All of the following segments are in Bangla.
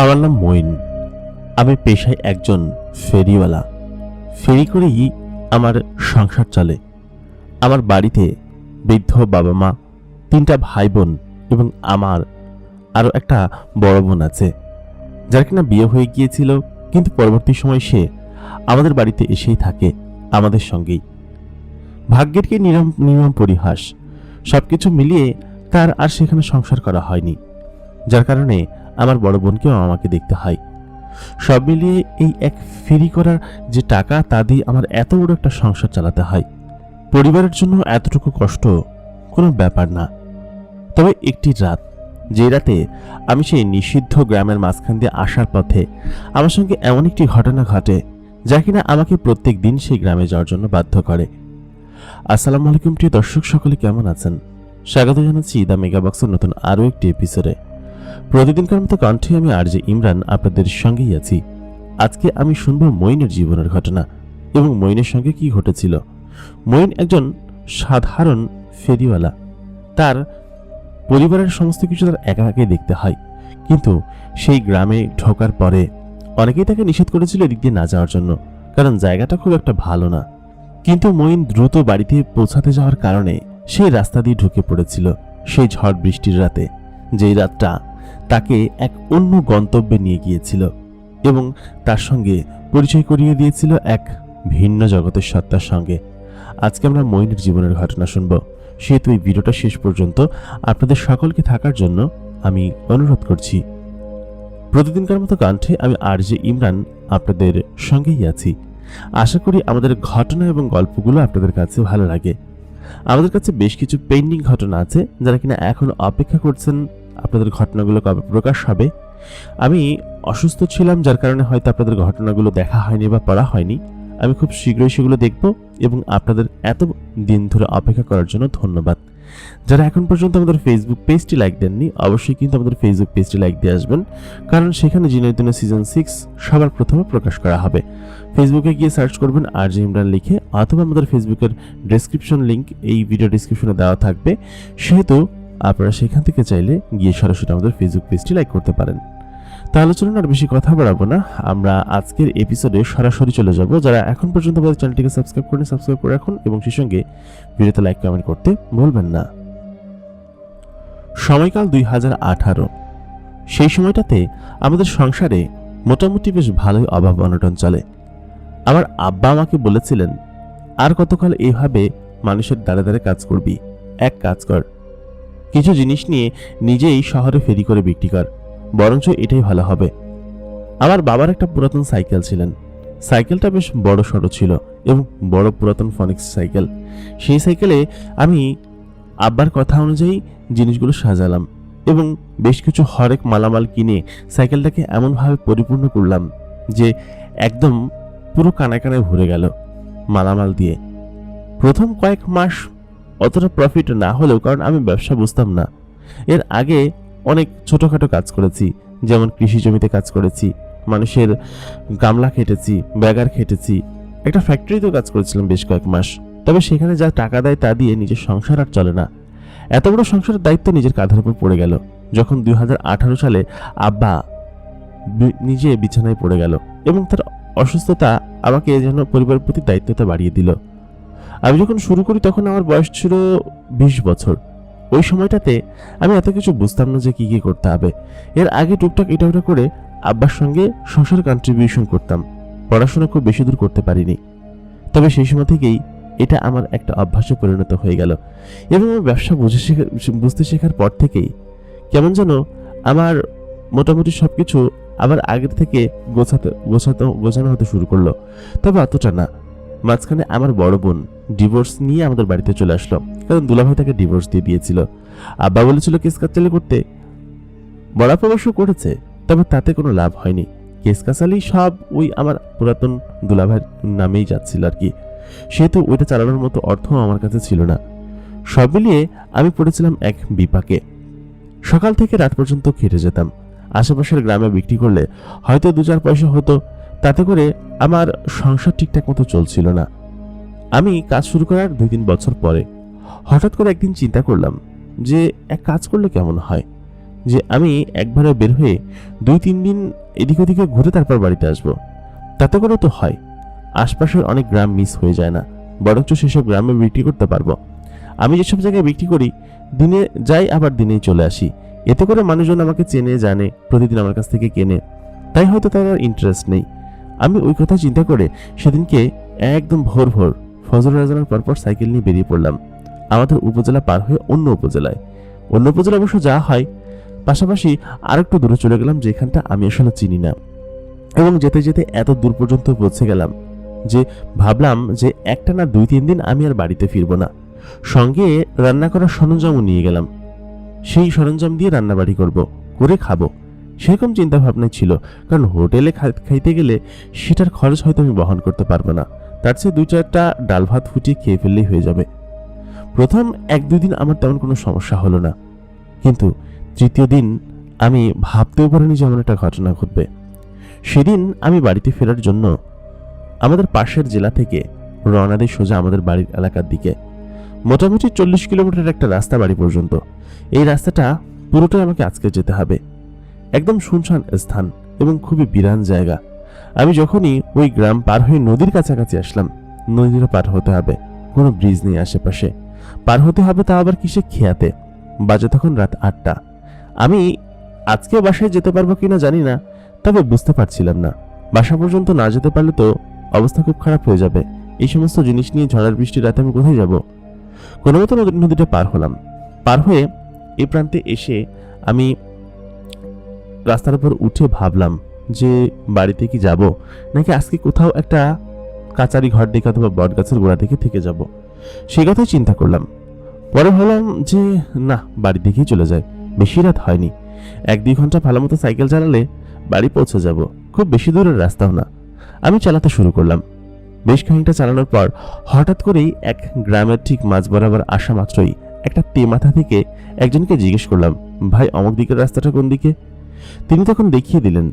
আমার নাম মঈন। আমি পেশায় একজন ফেরিওয়ালা। ফেরি করেই আমার সংসার চলে। আমার বাড়িতে বৃদ্ধ বাবা মা, 3টা ভাই বোন এবং আমার আরও একটা বড় বোন আছে, যার কিনা বিয়ে হয়ে গিয়েছিল, কিন্তু পরবর্তী সময় সে আমাদের বাড়িতে এসেই থাকে আমাদের সঙ্গেই। ভাগ্যের কি নির্মম পরিহাস, সবকিছু মিলিয়ে তার আর সেখানে সংসার করা হয়নি, যার কারণে আমার বড় বোনকেও আমাকে দেখতে হয়। সব মিলিয়ে এই এক ফেরি করার যে টাকা, তা দিয়ে আমার এত বড় একটা সংসার চালাতে হয়। পরিবারের জন্য এতটুকু কষ্ট কোনো ব্যাপার না। তবে একটি রাত, যে রাতে আমি সেই নিষিদ্ধ গ্রামের মাঝখান দিয়ে আসার পথে আমার সঙ্গে এমন একটি ঘটনা ঘটে, যা কিনা আমাকে প্রত্যেক দিন সেই গ্রামে যাওয়ার জন্য বাধ্য করে। আসসালামু আলাইকুম প্রিয় দর্শক, সকলে কেমন আছেন? স্বাগত জানাচ্ছি দ্য মেগা বক্সের নতুন আরও একটি এপিসোডে। প্রতিদিনকার মতো কণ্ঠে আমি আরজে ইমরান আপনাদের সঙ্গেই আছি। আজকে আমি শুনব মঈনের জীবনের ঘটনা এবং মঈনের সঙ্গে কি ঘটেছিল। মঈন একজন সাধারণ ফেরিওয়ালা। তার পরিবারের সমস্ত কিছু তার একা একাই দেখতে হয়, কিন্তু সেই গ্রামে ঢোকার পরে অনেকেই তাকে নিষেধ করেছিল এদিক দিয়ে না যাওয়ার জন্য, কারণ জায়গাটা খুব একটা ভালো না। কিন্তু মঈন দ্রুত বাড়িতে পৌঁছাতে যাওয়ার কারণে সেই রাস্তা দিয়ে ঢুকে পড়েছিল সেই ঝড় বৃষ্টির রাতে, যেই রাতটা তাকে এক অন্য গন্তব্যে নিয়ে গিয়েছিল এবং তার সঙ্গে পরিচয় করিয়ে দিয়েছিল এক ভিন্ন জগতের সত্তার সঙ্গে। আজকে আমরা মঈনের জীবনের ঘটনা শুনব, সেহেতু এই ভিডিওটা শেষ পর্যন্ত আপনাদের সকলকে থাকার জন্য আমি অনুরোধ করছি। প্রতিদিনকার মতো কণ্ঠে আমি আরজে ইমরান আপনাদের সঙ্গেই আছি। আশা করি আমাদের ঘটনা এবং গল্পগুলো আপনাদের কাছে ভালো লাগে। আমাদের কাছে বেশ কিছু পেন্ডিং ঘটনা আছে, যারা কিনা এখন অপেক্ষা করছেন আপনাদের ঘটনাগুলো কবে প্রকাশ হবে। আমি অসুস্থ ছিলাম, যার কারণে হয়তো আপনাদের ঘটনাগুলো দেখা হয়নি বা পড়া হয়নি। আমি খুব শীঘ্রই সেগুলো দেখব এবং আপনাদের এত দিন ধরে অপেক্ষা করার জন্য ধন্যবাদ। যারা এখন পর্যন্ত আমাদের ফেসবুক পেজটি লাইক দেননি, অবশ্যই কিন্তু আমাদের ফেসবুক পেজটি লাইক দিয়ে আসবেন, কারণ সেখানে জিনাইতুনের সিজন 6 সবার প্রথমে প্রকাশ করা হবে। ফেসবুকে গিয়ে সার্চ করবেন আরজে ইমরান লিখে, অথবা আমাদের ফেসবুকের ডেসক্রিপশন লিংক এই ভিডিও ডেসক্রিপশনে দেওয়া থাকবে, সেহেতু আপনারা সেখান থেকে চাইলে গিয়ে সরাসরি আমাদের ফেসবুক পেজটি লাইক করতে পারেন। তাহলে চলুন আর বেশি কথা বাড়াবো না, আমরা আজকের এপিসোডে সরাসরি চলে যাব। যারা এখন পর্যন্ত আমাদের চ্যানেলটিকে সাবস্ক্রাইব করে রাখুন এবং সেই সঙ্গে ভিডিওতে লাইক কমেন্ট করতে ভুলবেন না। সময়কাল 2018। সেই সময়টাতে আমাদের সংসারে মোটামুটি বেশ ভালোই অভাব অনটন চলে। আমার আব্বা আমাকে বলেছিলেন, আর কতকাল এইভাবে মানুষের দ্বারে দ্বারে কাজ করবি, এক কাজ কর, কিছু জিনিস নিয়ে নিজেই শহরে ফেরি করে বিক্রি কর, বরঞ্চ এটাই ভালো হবে। আমার বাবার একটা পুরাতন সাইকেল ছিলেন। সাইকেলটা বেশ বড় সড়ো ছিল এবং বড় পুরাতন ফনিক্স সাইকেল। সেই সাইকেলে আমি আব্বার কথা অনুযায়ী জিনিসগুলো সাজালাম এবং বেশ কিছু হরেক মালামাল কিনে সাইকেলটাকে এমনভাবে পরিপূর্ণ করলাম যে একদম পুরো কানায় কানায় ভরে গেল মালামাল দিয়ে। প্রথম কয়েক মাস অতটা প্রফিট না হলেও, কারণ আমি ব্যবসা বুঝতাম না। এর আগে অনেক ছোটখাটো কাজ করেছি, যেমন কৃষি জমিতে কাজ করেছি, মানুষের গামলা খেটেছি, ব্যাগার খেটেছি, একটা ফ্যাক্টরিতেও কাজ করেছিলাম বেশ কয়েক মাস। তবে সেখানে যা টাকা দেয় তা দিয়ে নিজের সংসার আর চলে না। এত বড় সংসারের দায়িত্ব নিজের কাঁধের উপর পড়ে গেল যখন 2018 সালে আব্বা নিজে বিছানায় পড়ে গেল এবং তার অসুস্থতা আমাকে যেন পরিবারের প্রতি দায়িত্বটা বাড়িয়ে দিল। আমি যখন শুরু করি তখন আমার বয়স ছিল 20 বছর। ওই সময়টাতে আমি এত কিছু বুঝতাম না যে কি কি করতে হবে। এর আগে টুকটাক এটা ওটা করে আব্বার সঙ্গে সংসার কন্ট্রিবিউশন করতাম, পড়াশোনা খুব বেশি দূর করতে পারিনি। তবে সেই সময় থেকেই এটা আমার একটা অভ্যাসে পরিণত হয়ে গেল এবং আমি ব্যবসা বুঝতে শেখার পর থেকেই কেমন যেন আমার মোটামুটি সবকিছু আবার আগের থেকে গোছানো হতে শুরু করলো। তবে অতটা না। মাঝখানে আমার বড় বোন ডিভোর্স নিয়ে আমাদের বাড়িতে চলে আসলো, কারণ দুলাভাই তাকে ডিভোর্স দিয়ে দিয়েছিল। আব্বা বলেছিল কেস কাচালি করতে, বড় অবশ্য করেছে, তবে তাতে কোনো লাভ হয়নি। কেস কাচালি সব ওই আমার পুরাতন দুলাভাইয়ের নামেই যাচ্ছিল আর কি, সেহেতু ওইটা চালানোর মতো অর্থ আমার কাছে ছিল না। সব মিলিয়ে আমি পড়েছিলাম এক বিপাকে। সকাল থেকে রাত পর্যন্ত খেটে যেতাম। আশেপাশের গ্রামে বিক্রি করলে হয়তো 2-4 পয়সা হতো, তাতে করে আমার সংসার ঠিকঠাক মতো চলছিল না। আমি কাজ শুরু করার 2-3 বছর পরে হঠাৎ করে একদিন চিন্তা করলাম যে এক কাজ করলে কেমন হয়। যে আমি একবারে বের হয়ে 2-3 দিন এদিক ওদিকে ঘুরে তারপর বাড়িতে আসবো। তাতে করে তো হয় আশপাশের অনেক গ্রাম মিস হয়ে যায় না, বরঞ্চ সেসব গ্রামে বিক্রি করতে পারবো। আমি যেসব জায়গায় বিক্রি করি দিনে যাই আবার দিনেই চলে আসি, এতে করে মানুষজন আমাকে চেনে জানে, প্রতিদিন আমার কাছ থেকে কেনে, তাই হয়তো তার আর ইন্টারেস্ট নেই। আমি ওই কথা চিন্তা করে সেদিনকে একদম ভোর ভোর ফজর আজানের পরপর সাইকেল নিয়ে বেরিয়ে পড়লাম আমাদের উপজেলা পার হয়ে অন্য উপজেলায়। অন্য উপজেলা অবশ্য যাওয়া হয়, পাশাপাশি আরেকটু দূরে চলে গেলাম যেখানটা আমি আসলে চিনি না, এবং যেতে যেতে এত দূর পর্যন্ত পৌঁছে গেলাম যে ভাবলাম যে একটা না 2-3 দিন আমি আর বাড়িতে ফিরবো না। সঙ্গে রান্না করার সরঞ্জামও নিয়ে গেলাম, সেই সরঞ্জাম দিয়ে রান্নাবাড়ি করব, করে খাবো, সেরকম চিন্তা ভাবনাই ছিল। কারণ হোটেলে খাইতে গেলে সেটার খরচ হয়তো আমি বহন করতে পারবো না, তার চেয়ে 2-4টা ডাল ভাত ফুটিয়ে খেয়ে ফেললেই হয়ে যাবে। প্রথম 1-2 দিন আমার তেমন কোনো সমস্যা হলো না, কিন্তু তৃতীয় দিন আমি ভাবতেও পারিনি যে এমন একটা ঘটনা ঘটবে। সেদিন আমি বাড়িতে ফেরার জন্য আমাদের পাশের জেলা থেকে রওনা দিই সোজা আমাদের বাড়ির এলাকার দিকে। মোটামুটি 40 কিলোমিটার একটা রাস্তা বাড়ি পর্যন্ত। এই রাস্তাটা পুরোটাই আমাকে আজকে যেতে হবে। একদম শুনশান স্থান এবং খুবই বিরান জায়গা। আমি যখনই ওই গ্রাম পার হয়ে নদীর কাছাকাছি আসলাম, নদীটা পার হতে হবে, কোনো ব্রিজ নেই আশেপাশে, পার হতে হবে তা আবার কিসে খেয়াতে। বাজে তখন রাত 8টা। আমি আজকে বাসায় যেতে পারবো কিনা জানি না, তবে বুঝতে পারছিলাম না বাসা পর্যন্ত না যেতে পারলে তো অবস্থা খুব খারাপ হয়ে যাবে। এই সমস্ত জিনিস নিয়ে ঝড়ের বৃষ্টি রাতে আমি কোথায় যাব? কোনো মতো নদীটা পার হলাম। পার হয়ে এই প্রান্তে এসে আমি রাস্তার উপর উঠে ভাবলাম যে বাড়িতে কি যাব, নাকি আজকে কোথাও একটা কাচারি ঘর দেখে অথবা বট গাছের গোড়া দেখে থেকে যাব, সেই কথাই চিন্তা করলাম। পরে ভাবলাম যে না, বাড়ি দেখেই চলে যায়, বেশি রাত হয়নি, 1-2 ঘন্টা ভালো মতো সাইকেল চালালে বাড়ি পৌঁছে যাব, খুব বেশি দূরের রাস্তাও না। আমি চালাতে শুরু করলাম। বেশ খানিকটা চালানোর পর হঠাৎ করেই এক গ্রামের ঠিক মাঝ বরাবর আসা মাত্রই একটা মাথা থেকে একজনকে জিজ্ঞেস করলাম, ভাই অমুক দিকের রাস্তাটা কোন দিকে? তিনি তখন দেখিয়ে দিলেন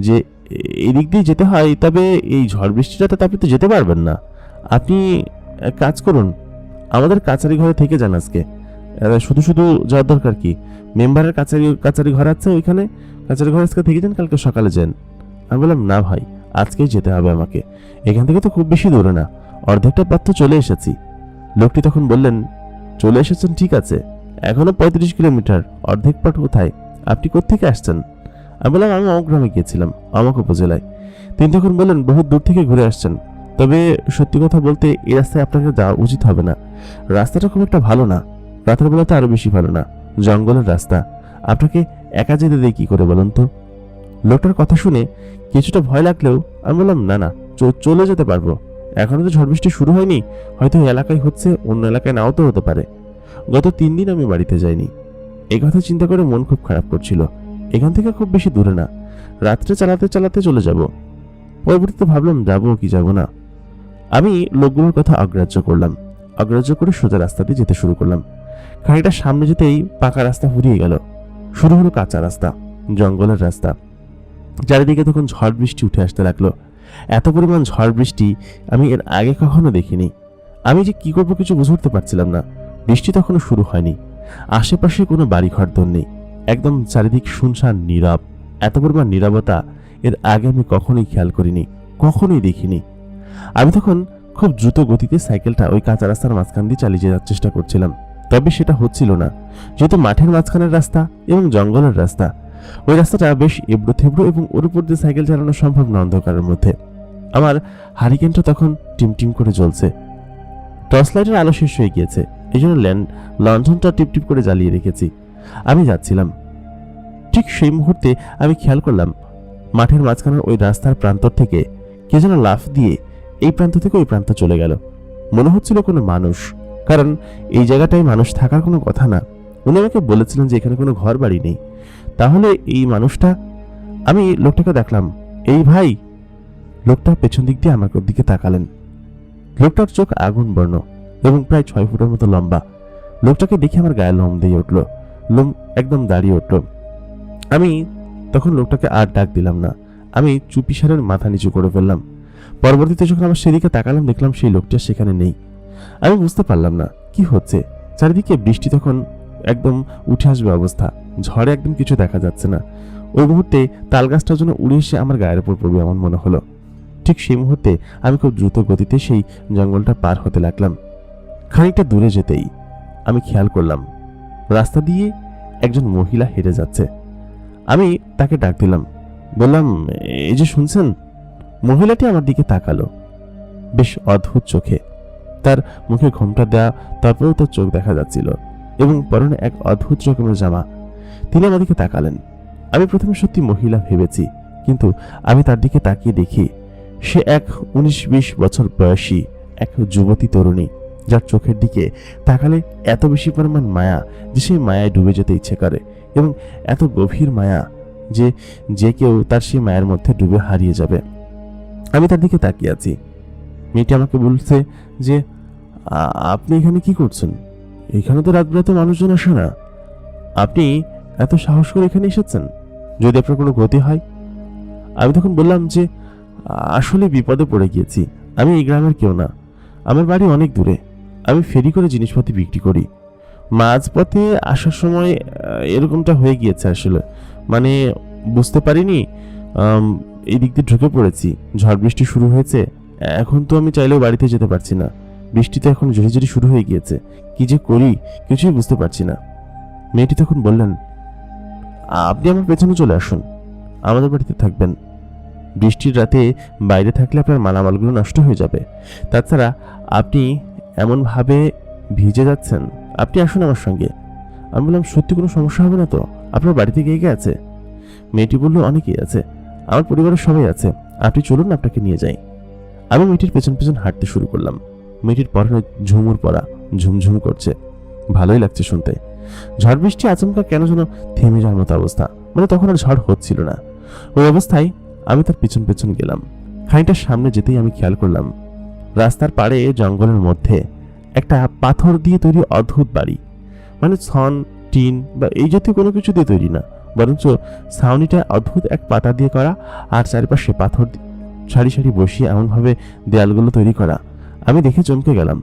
যে এই দিক দিয়ে যেতে হয়, তবে এই ঝড় বৃষ্টিটাতে আপনি তো যেতে পারবেন না। আপনি এক কাজ করুন, আমাদের কাছারি ঘরে থেকে যান আজকে, শুধু শুধু যাওয়ার দরকার কি? মেম্বারের কাছারি ঘর আছে ওইখানে, কাছারি ঘর আজকে থেকে যান, কালকে সকালে যান। আমি বললাম না ভাই, আজকেই যেতে হবে আমাকে, এখান থেকে তো খুব বেশি দূরে না, অর্ধেকটা পথ তো চলে এসেছি। লোকটি তখন বললেন, চলে এসেছেন ঠিক আছে, এখনো 35 কিলোমিটার, অর্ধেক পথ কোথায়? আপনি কোত্থেকে আসছেন? আমি বললাম আমি অমুক গ্রামে গিয়েছিলাম, অমুক উপজেলায়। তিনি তখন বললেন, বহুত দূর থেকে ঘুরে আসছেন, তবে সত্যি কথা বলতে এই রাস্তায় আপনাকে যাওয়া উচিত হবে না, রাস্তাটা খুব একটা ভালো না, রাতের বেলা তো আরো বেশি ভালো না, জঙ্গলের রাস্তা, আপনাকে একা যেতে দেয় কি করে বলুন তো? লোকটার কথা শুনে কিছুটা ভয় লাগলেও আমি বললাম না না, চলে যেতে পারবো, এখনো তো ঝড় বৃষ্টি শুরু হয়নি, হয়তো এই এলাকায় হচ্ছে, অন্য এলাকায় নাও তো হতে পারে। গত 3 দিন আমি বাড়িতে যাইনি, এই কথা চিন্তা করে মন খুব খারাপ করছিল। এখান থেকে খুব বেশি দূরে না, রাত্রে চালাতে চালাতে চলে যাব। পরবর্তীতে ভাবলাম যাবো কি যাব না। আমি লোকগুলোর কথা অগ্রাহ্য করলাম, অগ্রাহ্য করে সোজা রাস্তাতে যেতে শুরু করলাম। খানিকটা সামনে যেতেই পাকা রাস্তা ফুরিয়ে গেল, শুরু হলো কাঁচা রাস্তা, জঙ্গলের রাস্তা। চারিদিকে তখন ঝড় বৃষ্টি উঠে আসতে লাগলো। এত পরিমাণ ঝড় বৃষ্টি আমি এর আগে কখনো দেখিনি। আমি যে কি করবো কিছু বুঝে উঠতে পারছিলাম না। বৃষ্টি তখনও শুরু হয়নি, আশেপাশে কোনো বাড়িঘর দর নেই, একদম চারিদিক শুনশান নীরব। এত পরিমাণ নীরবতা এর আগে আমি কখনোই খেয়াল করিনি, কখনোই দেখিনি। আমি তখন খুব দ্রুত গতিতে সাইকেলটা ওই কাঁচা রাস্তার মাঝখান দিয়ে চালিয়ে যাওয়ার চেষ্টা করছিলাম, তবে সেটা হচ্ছিল না, যেহেতু মাঠের মাঝখানের রাস্তা এবং জঙ্গলের রাস্তা। ওই রাস্তাটা বেশ এবড়ো থেবড়ো এবং ওর উপর দিয়ে সাইকেল চালানো সম্ভব না অন্ধকারের মধ্যে। আমার হারিকেনটা তখন টিমটিম করে জ্বলছে, টর্চ লাইটের আলো শেষ হয়ে গিয়েছে, এই জন্য লণ্ঠনটা টিপটিপ করে জ্বালিয়ে রেখেছি। আমি যাচ্ছিলাম, ঠিক সেই মুহূর্তে আমি খেয়াল করলাম মাঠের মাঝখানের ওই রাস্তার প্রান্তর থেকে কে যেন লাফ দিয়ে এই প্রান্ত থেকে ওই প্রান্ত চলে গেল। মনে হচ্ছিল কোনো মানুষ, কারণ এই জায়গাটায় মানুষ থাকার কোনো কথা না। উনি আমাকে বলেছিলেন যে এখানে কোনো ঘর বাড়ি নেই। তাহলে এই মানুষটা, আমি লোকটাকে দেখলাম, এই ভাই। লোকটা পেছন দিক দিয়ে আমার দিকে তাকালেন। লোকটার চোখ আগুন বর্ণ এবং প্রায় 6 ফুটের মতো লম্বা। লোকটাকে দেখে আমার গায়ে লোম দিয়ে উঠল, লোম একদম দাঁড়িয়ে উঠল। আমি তখন লোকটাকে আর ডাক দিলাম না, আমি চুপিসারের মাথা নিচু করে ফেললাম। পরবর্তীতে যখন আমার সেদিকে তাকালাম, দেখলাম সেই লোকটা সেখানে নেই। আমি বুঝতে পারলাম না কি হচ্ছে। চারিদিকে বৃষ্টি তখন একদম উঠে আসবে অবস্থা। ঝড়ে একদম কিছু দেখা যাচ্ছে না। ওই মুহূর্তে তাল গাছটার জন্য উড়ে এসে আমার গায়ের উপর পড়বে এমন মনে হলো। ঠিক সেই মুহূর্তে আমি খুব দ্রুত গতিতে সেই জঙ্গলটা পার হতে লাগলাম। খানিকটা দূরে যেতেই আমি খেয়াল করলাম রাস্তা দিয়ে একজন মহিলা হেঁটে যাচ্ছে। আমি তাকে ডাক দিলাম, বললাম, এই যে শুনছেন? মহিলাটি আমার দিকে তাকালো বেশ অদ্ভুত চোখে। তার মুখে ঘোমটা দেওয়া, তারপরেও তার চোখ দেখা যাচ্ছিল এবং পরনে এক অদ্ভুত রকমের জামা। তিনি আমার দিকে তাকালেন। আমি প্রথমে সত্যি মহিলা ভেবেছি, কিন্তু আমি তার দিকে তাকিয়ে দেখি সে এক 19-20 বছর বয়সী এক যুবতী তরুণী, যার চোখের দিকে তাকালে এত বেশি পরিমাণ মায়া যে সেই মায়ায় ডুবে যেতে ইচ্ছে করে, এবং এত গভীর মায়া যে যে কেউ তার সেই মায়ের মধ্যে ডুবে হারিয়ে যাবে। আমি তার দিকে তাকিয়ে আছি। মেয়েটি আমাকে বলছে যে, আপনি এখানে কি করছেন? এখানে তো রাত বেরাতে মানুষজন আসে না। আপনি এত সাহস করে এখানে এসেছেন, যদি আপনার কোনো ক্ষতি হয়? আমি তখন বললাম যে, আসলে বিপদে পড়ে গিয়েছি। আমি এই গ্রামের কেউ না, আমার বাড়ি অনেক দূরে। আমি ফেরি করে জিনিসপাতি বিক্রি করি। মাঝপথে আসার সময় এরকমটা হয়ে গিয়েছে। আসলে মানে বুঝতে পারিনি, এই দিক দিয়ে ঢুকে পড়েছি। ঝড় বৃষ্টি শুরু হয়েছে, এখন তো আমি চাইলেও বাড়িতে যেতে পারছি না। বৃষ্টিতে এখন ঝুড়ি শুরু হয়ে গিয়েছে। কি যে করি কিছুই বুঝতে পারছি না। মেয়েটি তখন বললেন, আপনি আমার পেছনে চলে আসুন, আমাদের বাড়িতে থাকবেন। বৃষ্টির রাতে বাইরে থাকলে আপনার মালামালগুলো নষ্ট হয়ে যাবে। তাছাড়া আপনি এমনভাবে ভিজে যাচ্ছেন, আপনি আসুন আমার সঙ্গে। আমি বললাম, সত্যি কোনো সমস্যা হবে না তো? আপনার বাড়িতে কে আছে? মেয়েটি বলল, অনেকেই আছে, আমার পরিবারের সবাই আছে। আপনি চলুন, আপনাকে নিয়ে যাই। আমি মেয়েটির পেছন পেছন হাঁটতে শুরু করলাম। মেয়েটির পরনে ঝুমুর পরা, ঝুমঝুম করছে, ভালোই লাগছে শুনতে। ঝড় বৃষ্টি আচমকা কেন যেন থেমে যাওয়ার মতো অবস্থা, মানে তখন আর ঝড় হচ্ছিল না। ওই অবস্থায় আমি তার পিছন পেছন গেলাম। খানিকটা সামনে যেতেই আমি খেয়াল করলাম রাস্তার পাড়ে জঙ্গলের মধ্যে একটা পাথর দিয়ে তৈরি অদ্ভুত বাড়ি, মানে ছন, টিন বা এই জাতীয় কোনো কিছু দিয়ে তৈরি না, বরঞ্চ ছাউনিটা অদ্ভুত এক পাতা দিয়ে করা, আর চারিপাশে পাথর সারি সারি বসিয়ে এমনভাবে দেয়ালগুলো তৈরি করা। আমি দেখে চমকে গেলাম।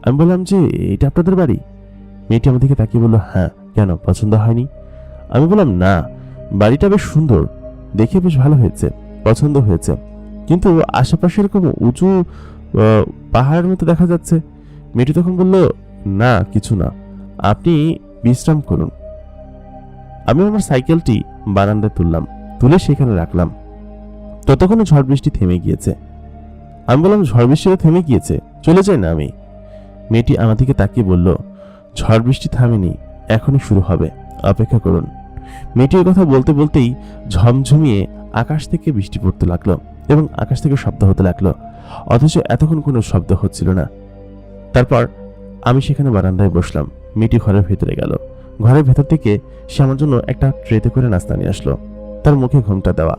আমি বললাম যে, এটা আপনাদের বাড়ি? মেয়েটি আমার দিকে তাকিয়ে বলল, হ্যাঁ, কেন, পছন্দ হয়নি? আমি বললাম, না, বাড়িটা বেশ সুন্দর, দেখে বেশ ভালো হয়েছে, পছন্দ হয়েছে, কিন্তু আশেপাশে এরকম উঁচু পাহাড়ের মতো দেখা যাচ্ছে। মেয়েটি তখন বলল, না, কিছু না, আপনি বিশ্রাম করুন। আমি আমার সাইকেলটি বারান্দায় তুলে সেখানে রাখলাম। ততক্ষণে ঝড় বৃষ্টি থেমে গিয়েছে। আমি বললাম, ঝড় বৃষ্টি থেমে গিয়েছে, চলে যাই না আমি? মেয়েটি আমার দিকে তাকিয়ে বলল, ঝড় বৃষ্টি থামেনি, এখনই শুরু হবে, অপেক্ষা করুন। মেয়েটির কথা বলতে বলতেই ঝমঝমিয়ে আকাশ থেকে বৃষ্টি পড়তে লাগলো এবং আকাশ থেকে শব্দ হতে লাগলো, অথচ এতক্ষণ কোনো শব্দ হচ্ছিল না। তারপর আমি সেখানে বারান্দায় বসলাম। মেয়েটি ঘরের ভেতরে গেল। ঘরের ভেতর থেকে সে আমার জন্য একটা ট্রেতে করে নাস্তা নিয়ে আসলো। তার মুখে ঘোমটা দেওয়া,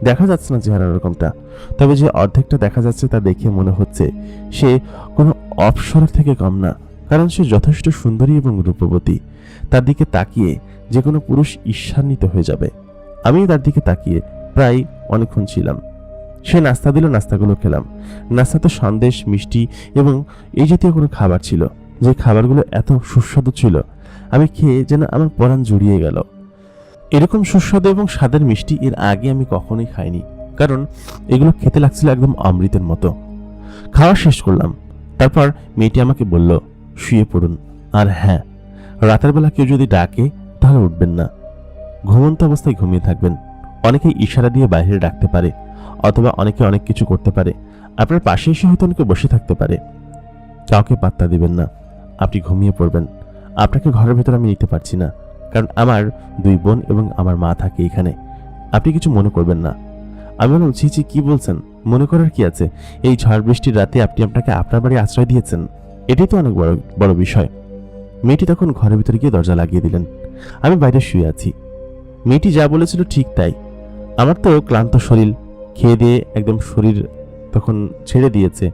দেখা যাচ্ছে না চেহারা এরকমটা, তবে যে অর্ধেকটা দেখা যাচ্ছে তা দেখে মনে হচ্ছে সে কোনো অপ্সরার থেকে কম না, কারণ সে যথেষ্ট সুন্দরী এবং রূপবতী। তার দিকে তাকিয়ে যে কোনো পুরুষ ঈর্ষান্বিত হয়ে যাবে। আমি তার দিকে তাকিয়ে প্রায় অনেকক্ষণ ছিলাম। সে নাস্তা দিল, নাস্তাগুলো খেলাম। নাস্তাতে সন্দেশ, মিষ্টি এবং এই জাতীয় কোনো খাবার ছিল, যে খাবারগুলো এত সুস্বাদু ছিল, আমি খেয়ে যেন আমার পরাণ জুড়িয়ে গেল। এরকম সুস্বাদু এবং স্বাদের মিষ্টি এর আগে আমি কখনোই খাইনি, কারণ এগুলো খেতে লাগছিল একদম অমৃতের মতো। খাওয়া শেষ করলাম। তারপর মেয়েটি আমাকে বলল, শুয়ে পড়ুন, আর হ্যাঁ, রাতের বেলা কেউ যদি ডাকে তাহলে উঠবেন না, ঘুমন্ত অবস্থায় ঘুমিয়ে থাকবেন। অনেকে ইশারা দিয়ে বাইরে ডাকতে পারে, অথবা অনেকে অনেক কিছু করতে পারে, আপনার পাশে এসে হয়তো অনেকে বসে থাকতে পারে। কাউকে পাত্তা দিবেন না, আপনি ঘুমিয়ে পড়বেন। আপনাকে ঘরের ভেতর আমি নিতে পারছি না, কারণ আমার 2 বোন এবং আমার মা থাকে এখানে। আপনি কিছু মনে করবেন না। আমি বললাম, ছি, কি বলছেন? মনে করার কি আছে? এই ঝড় বৃষ্টির রাতে আপনি আপনাকে আপনার বাড়ি আশ্রয় দিয়েছেন, এটাই তো অনেক বড় বিষয়। মেয়েটি তখন ঘরের ভিতরে গিয়ে দরজা লাগিয়ে দিলেন। আমি বাইরে শুয়ে আছি। মেয়েটি যা বলেছিল ঠিক তাই। আমার তো ক্লান্ত শরীর, খেয়ে দিয়ে একদম শরীর তখন ছেড়ে দিয়েছে,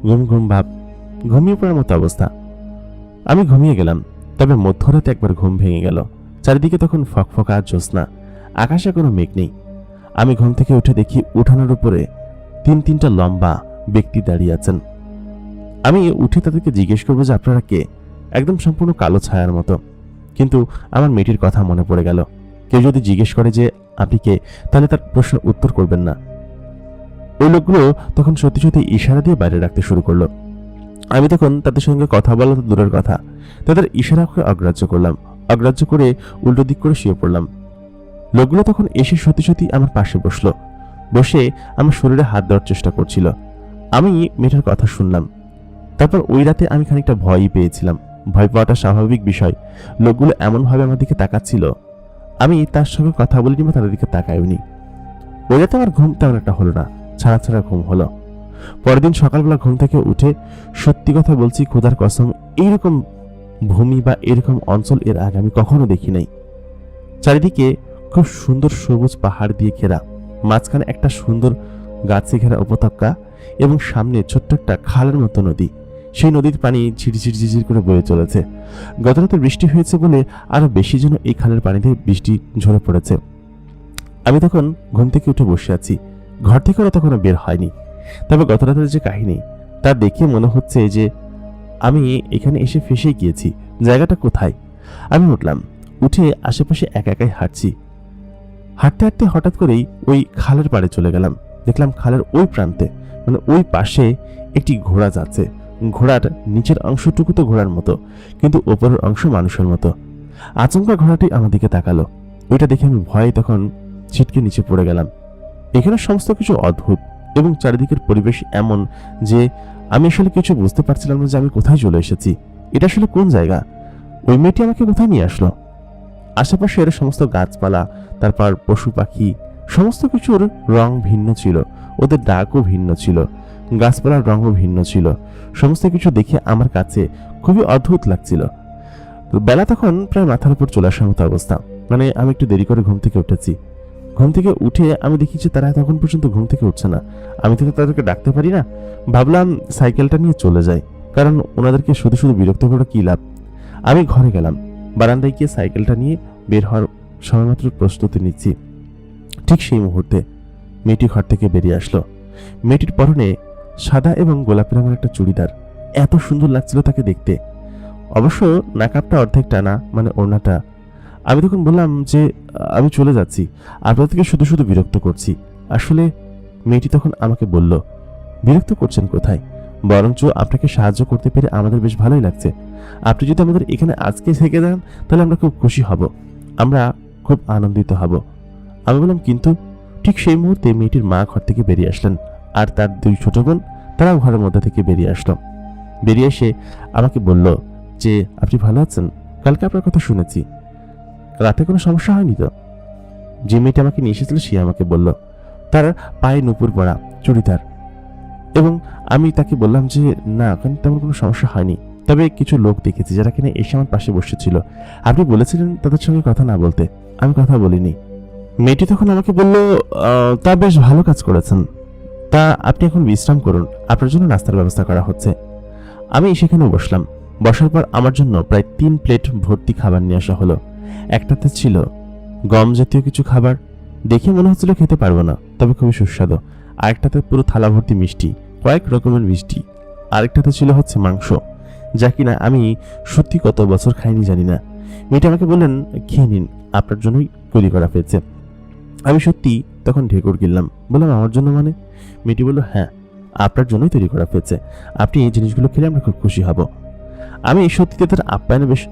ঘুম ঘুম ভাব, ঘুমিয়ে পড়ার মতো অবস্থা। আমি ঘুমিয়ে গেলাম। তবে মধ্যরাতে একবার ঘুম ভেঙে গেল। চারিদিকে তখন ফকফকা জ্যোৎস্না, আকাশে কোনো মেঘ নেই। আমি ঘুম থেকে উঠে দেখি উঠানের উপরে 3-3টা লম্বা ব্যক্তি দাঁড়িয়ে আছেন। আমি উঠে তাদেরকে জিজ্ঞেস করবো যে আপনারা কে? একদম সম্পূর্ণ কালো ছায়ার মতো, কিন্তু আমার মেয়েটির কথা মনে পড়ে গেল। কেউ যদি জিজ্ঞেস করে যে আপনি কে, তাহলে তার প্রশ্নের উত্তর করবেন না। ওই লোকগুলো তখন সত্যি সত্যি ইশারা দিয়ে বাইরে রাখতে শুরু করলো। আমি তখন তাদের সঙ্গে কথা বলা তো দূরের কথা, তাদের ইশারাকে অগ্রাহ্য করলাম। অগ্রাহ্য করে উল্টো দিক করে শুয়ে পড়লাম। লোকগুলো তখন এসে সত্যি সত্যি আমার পাশে বসলো। বসে আমার শরীরে হাত দেওয়ার চেষ্টা করছিল। আমি মেয়েটার কথা শুনলাম। তারপর ওই রাতে আমি খানিকটা ভয়ই পেয়েছিলাম। ভয় পাওয়াটা স্বাভাবিক বিষয়। লোকগুলো এমনভাবে আমার দিকে তাকাচ্ছিল, আমি তার সঙ্গে কথা বলিনি বা তাদের দিকে তাকাইনি। ওই রাতে আমার ঘুম তেমন একটা হলো না, ছাড়া ছাড়া ঘুম হলো। পরের দিন সকালবেলা ঘুম থেকে উঠে সত্যি কথা বলছি, খোদার কসম, এইরকম ভূমি বা এরকম অঞ্চল এর আগে আমি কখনো দেখি নাই। চারিদিকে খুব সুন্দর সবুজ পাহাড় দিয়ে ঘেরা, মাঝখানে একটা সুন্দর গাছে ঘেরা উপত্যকা এবং সামনে ছোট্ট একটা খালের মতো নদী। সেই নদীর পানি ঝিরঝির ঝিরঝির করে বয়ে চলেছে। গত রাতে বৃষ্টি হয়েছে বলে আরো বেশি যেন এই খালের পানিতে বৃষ্টি ঝরে পড়েছে। আমি তখন ঘুম থেকে উঠে বসে আছি। ঘর থেকে ওরা তখনও বের হয়নি। তবে গত রাতের যে কাহিনী, তা দেখে মনে হচ্ছে যে আমি এখানে এসে ফেসে গিয়েছি। জায়গাটা কোথায়? আমি উঠলাম, উঠে আশেপাশে একা একাই হাঁটছি। হাঁটতে হাঁটতে হঠাৎ করেই ওই খালের পাড়ে চলে গেলাম। দেখলাম খালের ওই প্রান্তে, মানে ওই পাশে একটি ঘোড়া যাচ্ছে। ঘোড়ার নিচের অংশটুকু তো ঘোড়ার মতো, কিন্তু ওপরের অংশ মানুষের মতো। আচমকা ঘোড়াটি আমার দিকে তাকালো। ওইটা দেখে আমি ভয়ে তখন ছিটকে নিচে পড়ে গেলাম। এখানে সমস্ত কিছু অদ্ভুত এবং চারিদিকের পরিবেশ এমন যে আমি আসলে কিছু বুঝতে পারছিলাম না যে আমি কোথায় চলে এসেছি। এটা আসলে কোন জায়গা? ওই মেয়েটি আমাকে কোথায় নিয়ে আসলো? আশেপাশে এর সমস্ত গাছপালা, তারপর পশু পাখি, সমস্ত কিছুর রং ভিন্ন ছিল, ওদের ডাকও ভিন্ন ছিল, গাছপালার রঙও ভিন্ন ছিল। সমস্ত কিছু দেখে আমার কাছে খুবই অদ্ভুত লাগছিল। বেলা তখন প্রায় মাথার উপর চলে আসার মতো অবস্থা। মানে আমি একটু দেরি করে ঘুম থেকে উঠেছি। ঘুম থেকে উঠে আমি দেখি যে তারা তখন পর্যন্ত ঘুম থেকে উঠছে না। আমি তো তাদেরকে ডাকতে পারি না। ভাবলাম সাইকেলটা নিয়ে চলে যাই, কারণ ওনাদেরকে শুধু শুধু বিরক্ত করে কি লাভ। আমি ঘরে গেলাম। বারান্দায় গিয়ে সাইকেলটা নিয়ে বের হওয়ার সময়মাত্র প্রস্তুতি নিচ্ছি। ঠিক সেই মুহূর্তে মেয়েটি ঘর থেকে বেরিয়ে আসলো। মেয়েটির পরনে সাদা এবং গোলাপি রঙের একটা চুড়িদার। এত সুন্দর লাগছিল তাকে দেখতে। অবশ্য নাকাবটা অর্ধেক টানা, মানে ওড়নাটা। আমি তখন বললাম যে আমি চলে যাচ্ছি, আপনাদেরকে শুধু শুধু বিরক্ত করছি। আসলে মেয়েটি তখন আমাকে বলল, বিরক্ত করছেন কোথায়? বরঞ্চ আপনাকে সাহায্য করতে পেরে আমাদের বেশ ভালোই লাগছে। আপনি যদি আমাদের এখানে আজকে থেকে যান তাহলে আমরা খুব খুশি হব, আমরা খুব আনন্দিত হব। আমি বললাম কিন্তু। ঠিক সেই মুহূর্তে মেয়েটির মা ঘর থেকে বেরিয়ে আসলেন, আর তার দুই ছোট বোন তারাও ঘরের মধ্যে থেকে বেরিয়ে আসলো। বেরিয়ে এসে আমাকে বলল যে আপনি ভালো আছেন? কালকে আপনার কথা শুনেছি, রাতে কোনো সমস্যা হয়নি তো? যে মেয়েটা আমাকে নিয়ে এসেছিল সে আমাকে বলল। তার পায়ে নুপুর পরা, চুড়িদার। এবং আমি তাকে বললাম যে না, ওখানে তেমন কোনো সমস্যা হয়নি, তবে কিছু লোক দেখেছি যারা কিনা এসে আমার পাশে বসেছিল। আপনি বলেছিলেন তাদের সঙ্গে কথা না বলতে, আমি কথা বলিনি। মেয়েটি তখন আমাকে বলল, তা বেশ ভালো কাজ করেছেন। তা আপনি এখন বিশ্রাম করুন, আপনার জন্য নাস্তার ব্যবস্থা করা হচ্ছে। আমি সেখানে বসলাম। বসার পর আমার জন্য প্রায় 3 প্লেট ভর্তি খাবার নিয়ে আসা হলো। একটাতে ছিল গম জাতীয় কিছু খাবার, দেখে মনে হচ্ছিল খেতে পারবো না, তবে খুবই সুস্বাদু। আরেকটাতে পুরো থালা ভর্তি মিষ্টি, কয়েক রকমের মিষ্টি। আরেকটাতে ছিল হচ্ছে মাংস, যা কিনা আমি সত্যি কত বছর খাইনি জানি না। মেয়েটা আমাকে বললেন, খেয়ে নিন, আপনার জন্যই তৈরি করা হয়েছে। আমি সত্যি তখন ঢেকুর গিললাম। বললাম, আমার জন্য মানে? মেয়েটি বলল, হ্যাঁ, আপনার জন্যই তৈরি করা হয়েছে। আপনি এই জিনিসগুলো খেলে আমরা খুব খুশি হব। আমি সত্যি তাদের আপ্যায়নে বেশ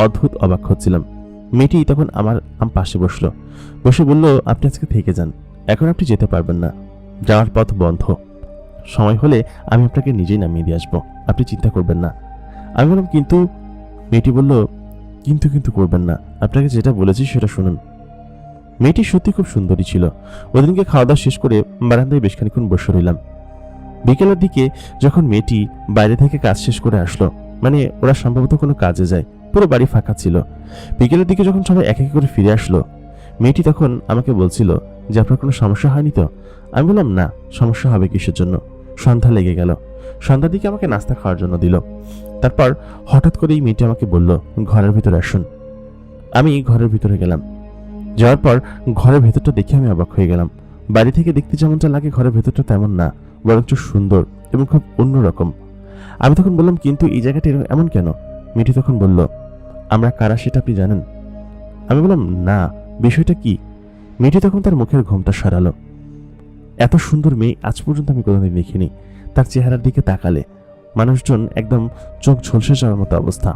অদ্ভুত অবাক হচ্ছিলাম। মেয়েটি তখন আমার পাশে বসলো, বসে বলল, আপনি আজকে থেকে যান, এখন আপনি যেতে পারবেন না, যাওয়ার পথ বন্ধ। সময় হলে আমি আপনাকে নিজেই নামিয়ে দিয়ে আসবো, আপনি চিন্তা করবেন না। আমি বললাম, কিন্তু? মেয়েটি বলল, কিন্তু কিন্তু করবেন না, আপনাকে যেটা বলেছি সেটা শুনুন। মেয়েটি সত্যি খুব সুন্দরী ছিল। ওদিনকে খাওয়া দাওয়া শেষ করে বারান্দায় বেশ খানিক্ষণ বসে রইলাম। বিকেলের দিকে যখন মেয়েটি বাইরে থেকে কাজ শেষ করে আসলো, মানে ওরা সম্ভবত কোনো কাজে যায়, পুরো বাড়ি ফাঁকা ছিল। বিকেলের দিকে যখন সবাই এক এক করে ফিরে আসলো, মেয়েটি তখন আমাকে বলছিল যে আপনার কোনো সমস্যা হয়নি তো? আমি বললাম, না, সমস্যা হবে কিসের জন্য? সন্ধ্যা লেগে গেল। সন্ধ্যার দিকে আমাকে নাস্তা খাওয়ার জন্য দিল। তারপর হঠাৎ করেই মেয়েটি আমাকে বলল, ঘরের ভিতরে আসুন। আমি ঘরের ভিতরে গেলাম। যাওয়ার পর ঘরের ভেতরটা দেখে আমি অবাক হয়ে গেলাম। বাড়ি থেকে দেখতে যেমনটা লাগে ঘরের ভেতরটা তেমন না, বরঞ্চ সুন্দর এবং খুব অন্যরকম। আমি তখন বললাম, কিন্তু এই জায়গাটা এমন কেন? মেয়েটি তখন বলল, আমরা কারা সেটা আপনি জানেন? আমি বললাম, না, বিষয়টা কি? মেয়েটি তখন তার মুখের ঘোমটা সরালো। এত সুন্দর মেয়ে আজ পর্যন্ত আমি কোনোদিন দেখিনি। তার চেহারার দিকে তাকালে মানুষজন একদম চোখ ঝলসে যাওয়ার মতো অবস্থা।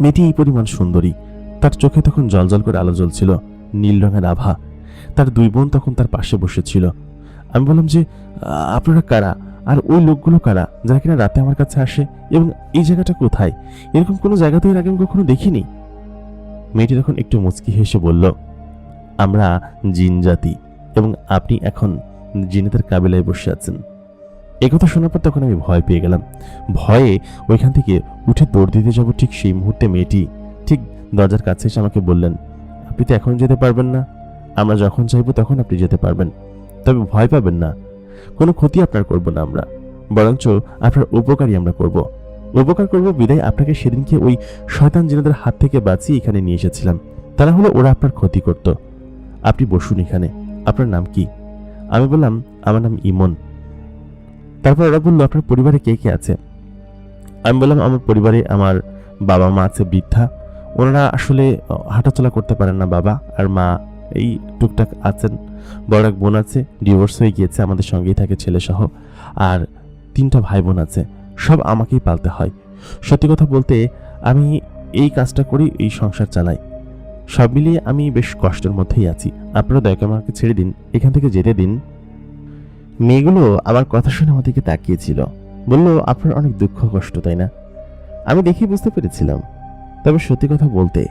মেয়েটি এই পরিমাণ সুন্দরী। তার চোখে তখন জলজল করে আলো জ্বলছিল, নীল রঙের আভা। তার দুই বোন তখন তার পাশে বসেছিল। আমি বললাম যে, আপনারা কারা? আর ওই লোকগুলো কারা যারা কিনা রাতে আমার কাছে আসে? এবং এই জায়গাটা কোথায়? এরকম কোনো জায়গাতে এর আগে আমি কখনো দেখিনি। মেয়েটি তখন একটু মুচকি হেসে বলল, আমরা জিন জাতি, এবং আপনি এখন জিনেদের কাবিলায় বসে আছেন। একথা শোনার পর তখন আমি ভয় পেয়ে গেলাম। ভয়ে ওইখান থেকে উঠে দৌড় দিতে যাব, ঠিক সেই মুহূর্তে মেয়েটি ঠিক দরজার কাছে এসে আমাকে বললেন, আপনি তো এখন যেতে পারবেন না। আমরা যখন চাইবো তখন আপনি যেতে পারবেন, তবে ভয় পাবেন না। কোনো ক্ষতি আপনার করব না আমরা, বরঞ্চ আপনার উপকারই আমরা করব। উপকার করব বিদায় আপনাকে সেদিনকে ওই শয়তান জিনেদের হাত থেকে বাঁচিয়ে এখানে নিয়ে এসেছিলাম। তারা হলো ওরা আপনার ক্ষতি করত। আপনি বসুন এখানে। আপনার নাম কি? আমি বললাম, আমার নাম ইমন। তারপর ওরা বলল, আপনার পরিবারে কে কে আছে? আমি বললাম, আমার পরিবারে আমার বাবা মা আছে, বৃদ্ধা। ওনারা আসলে হাঁটাচলা করতে পারেন না। বাবা আর মা এই টুকটাক আছেন। বড় এক বোন আছে, ডিভোর্স হয়ে গিয়েছে, আমাদের সঙ্গেই থাকে ছেলে সহ। আর 3টা ভাই বোন আছে, সব আমাকেই পালতে হয়। সত্যি কথা বলতে আমি এই কাজটা করি, এই সংসার চালাই। সব মিলিয়ে আমি বেশ কষ্টের মধ্যেই আছি। আপনারা দয়া করে আমাকে ছেড়ে দিন, এখান থেকে যেতে দিন। মেয়েগুলো আমার কথা শুনে আমার দিকে তাকিয়েছিল। বলল, আপনার অনেক দুঃখ কষ্ট, তাই না? আমি দেখেই বুঝতে পেরেছিলাম। তবে সত্যি কথা বলতে,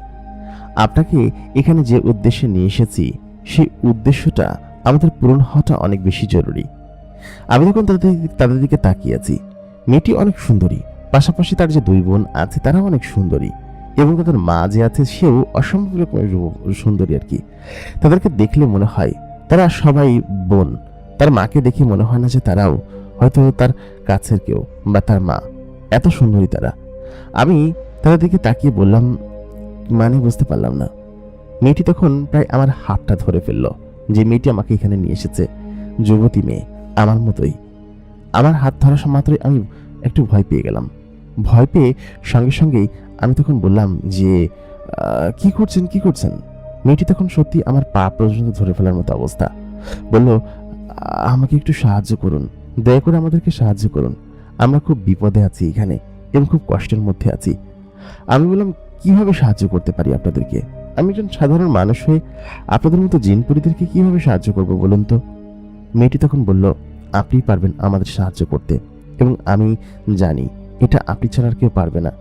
আপনাকে এখানে যে উদ্দেশ্যে নিয়ে এসেছি সেই উদ্দেশ্যটা আমাদের পূরণ হওয়াটা অনেক বেশি জরুরি। আমি তখন তাদের দিকে তাকিয়ে আছি। মেয়েটি অনেক সুন্দরী, পাশাপাশি তার যে 2 বোন আছে তারাও অনেক সুন্দরী, এবং তাদের মা যে আছে সেও অসম্ভব রকমের সুন্দরী আর কি। তাদেরকে দেখলে মনে হয় তারা সবাই বোন। তার মাকে দেখে মনে হয় না যে তারাও হয়তো তার কাছের কেউ বা তার মা। এত সুন্দরী তারা। আমি তাদের দিকে তাকিয়ে বললাম, মানে বুঝতে পারলাম না। মেয়েটি তখন প্রায় আমার হাতটা ধরে ফেললো। যে মেয়েটি আমাকে এখানে নিয়ে এসেছে, যুবতী মেয়ে আমার মতোই। আমার হাত ধরা মাত্রই আমি একটু ভয় পেয়ে গেলাম। ভয় পেয়ে সঙ্গে সঙ্গেই আমি তখন বললাম যে, কি করছেন? মেয়েটি তখন সত্যি আমার পা পর্যন্ত ধরে ফেলার মতো অবস্থা। বলল, আমাকে একটু সাহায্য করুন, দয়া করে আমাদেরকে সাহায্য করুন। আমরা খুব বিপদে আছি এখানে এবং খুব কষ্টের মধ্যে আছি। আমি বললাম, কিভাবে সাহায্য করতে পারি আপনাদেরকে? আমি একজন সাধারণ মানুষ হয়ে আপনাদের মতো জিনপরিদেরকে কিভাবে সাহায্য করব বলুন তো? মেয়েটি তখন বলল, আপনিই পারবেন আমাদের সাহায্য করতে, এবং আমি জানি এটা আপনি ছাড়া আর কেউ পারবে না।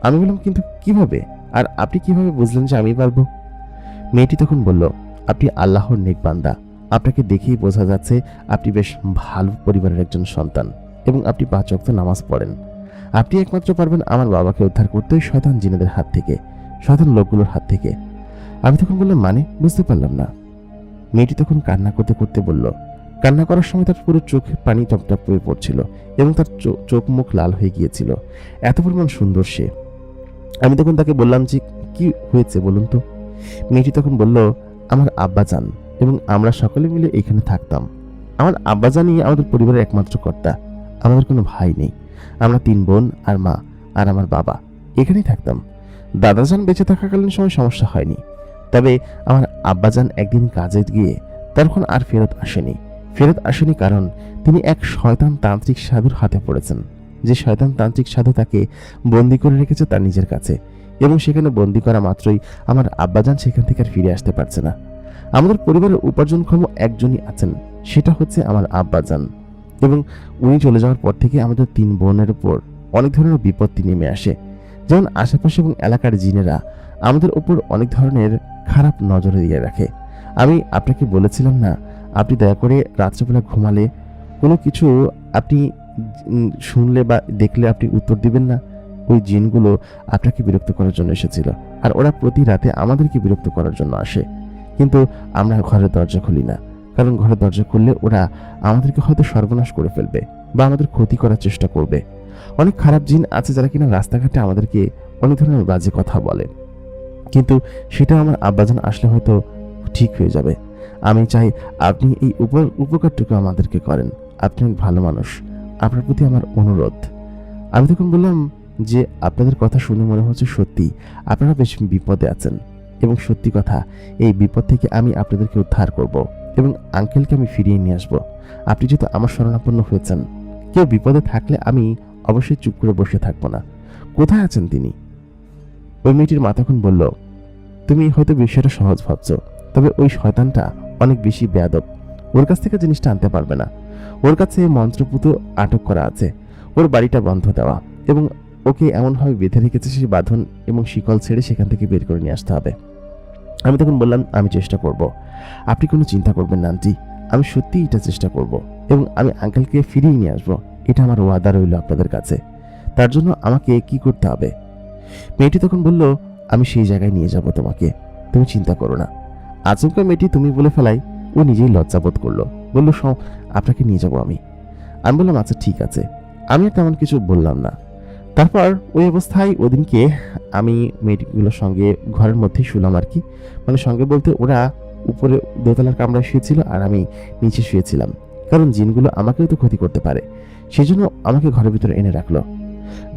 আমি বললাম, কিন্তু কিভাবে? আর আপনি কিভাবে বুঝলেন যে আমি পারবো? মেয়েটি তখন বলল, আপনি আল্লাহর নেক বান্দা। আপনাকে দেখেই বোঝা যাচ্ছে আপনি বেশ ভালো পরিবারের একজন সন্তান, এবং আপনি 5 ওয়াক্ত নামাজ পড়েন। আপনি একমাত্র পারবেন আমার বাবাকে উদ্ধার করতে ওই শয়তান জিনেদের হাত থেকে, শয়তান লোকগুলোর হাত থেকে। আমি তখন বললাম, মানে বুঝতে পারলাম না। মেয়েটি তখন কান্না করতে করতে বলল, কান্না করার সময় তার পুরো চোখে পানি টপটপ করে পড়ছিল, এবং তার চোখ মুখ লাল হয়ে গিয়েছিল। এত পরিমাণ সুন্দর সে। আমি তখন তাকে বললাম যে, কি হয়েছে বলুন তো? মেয়েটি তখন বলল, আমার আব্বাজান এবং আমরা সকলে মিলে এখানে থাকতাম। আমার আব্বাজানই আমাদের পরিবারের একমাত্র কর্তা। আমাদের কোনো ভাই নেই। আমরা 3 বোন আর মা আর আমার বাবা এখানেই থাকতাম। দাদাজান বেঁচে থাকাকালীন সময় সমস্যা হয়নি, তবে আমার আব্বাজান একদিন কাজে গিয়ে তখন আর ফেরত আসেনি কারণ তিনি এক শয়তান তান্ত্রিক সাধুর হাতে পড়েছেন। যে শয়তান তান্ত্রিক সাধু তাকে বন্দি করে রেখেছে তার নিজের কাছে, এবং সেখানে বন্দি করা মাত্রই আমার আব্বাজান সেখান থেকে আর ফিরে আসতে পারছে না। আমাদের পরিবারের উপার্জনক্ষম একজনই আছেন, সেটা হচ্ছে আমার আব্বাজান, এবং উনি চলে যাওয়ার পর থেকে আমাদের 3 বোনের উপর অনেক ধরনের বিপত্তি নেমে আসে। যেমন আশেপাশে এবং এলাকার জিনেরা আমাদের উপর অনেক ধরনের খারাপ নজরে দিয়ে রাখে। আমি আপনাকে বলেছিলাম না, আপনি দয়া করে রাত্রেবেলা ঘুমালে কোনো কিছু আপনি শুনলে বা দেখলে আপনি উত্তর দিবেন না। ওই জিনগুলো আপনাকে বিরক্ত করার জন্য এসেছিল, আর ওরা প্রতি রাতে আমাদেরকে বিরক্ত করার জন্য আসে। কিন্তু আমরা ঘরের দরজা খুলি না, কারণ ঘরের দরজা খুললে ওরা আমাদেরকে হয়তো সর্বনাশ করে ফেলবে বা আমাদের ক্ষতি করার চেষ্টা করবে। অনেক খারাপ জিন আছে যারা কিনা রাস্তাঘাটে আমাদেরকে অনেক ধরনের বাজে কথা বলে, কিন্তু সেটা আমার আব্বাজান আসলে হয়তো ঠিক হয়ে যাবে। আমি চাই আপনি এই উপকারটুকু আমাদেরকে করেন। আপনি এক ভালো মানুষ, আপনার প্রতি আমার অনুরোধ। আমি তখন বললাম, যে আপনাদের কথা শুনে মনে হচ্ছে সত্যি আপনারা বেশ বিপদে আছেন, এবং সত্যি কথা, এই বিপদ থেকে আমি আপনাদেরকে উদ্ধার করব এবং আঙ্কেলকে আমি ফিরিয়ে নিয়ে আসবো। আপনি যেহেতু আমার শরণাপন্ন হয়েছেন, কেউ বিপদে থাকলে আমি অবশ্যই চুপ করে বসে থাকবো না। কোথায় আছেন তিনি? ওই মেয়েটির মা তখন বলল, তুমি হয়তো বিষয়টা সহজ ভাবছো, তবে ওই শয়তানটা অনেক বেশি বেয়াদব। ওর কাছ থেকে জিনিসটা আনতে পারবে না। ওর কাছে মন্ত্রপুত আটক করা আছে, ওর বাড়িটা বন্ধ দেওয়া, এবং ওকে এমনভাবে বেঁধে রেখেছে সেই বাঁধন এবং শিকল ছেড়ে সেখান থেকে বের করে নিয়ে আসতে হবে। আমি তখন বললাম, আমি চেষ্টা করব, আপনি কোনো চিন্তা করবেন না আন্টি, আমি সত্যি এটা চেষ্টা করব এবং আমি আঙ্কেলকে ফিরিয়ে নিয়ে আসবো। এটা আমার ওয়াদা রইল আপনাদের কাছে। তার জন্য আমাকে কি করতে হবে? মেয়েটি তখন বলল, আমি সেই জায়গায় নিয়ে যাব তোমাকে, তুমি চিন্তা করো না। আচমকা মেয়েটি তুমি বলে ফেলাই ও নিজেই লজ্জাবোধ করলো, বলল, আপনাকে নিয়ে যাব আমি। আমি বললাম, আচ্ছা ঠিক আছে। আমি আর তেমন কিছু বললাম না। তারপর ওই অবস্থায় ওদিনকে আমি মেয়েটিগুলোর সঙ্গে ঘরের মধ্যেই শুলাম আর কি, মানে সঙ্গে বলতে ওরা উপরে দোতলার কামরায় শুয়েছিল আর আমি নিচে শুয়েছিলাম, কারণ জিনগুলো আমাকেও তো ক্ষতি করতে পারে, সেই জন্য আমাকে ঘরের ভিতরে এনে রাখলো।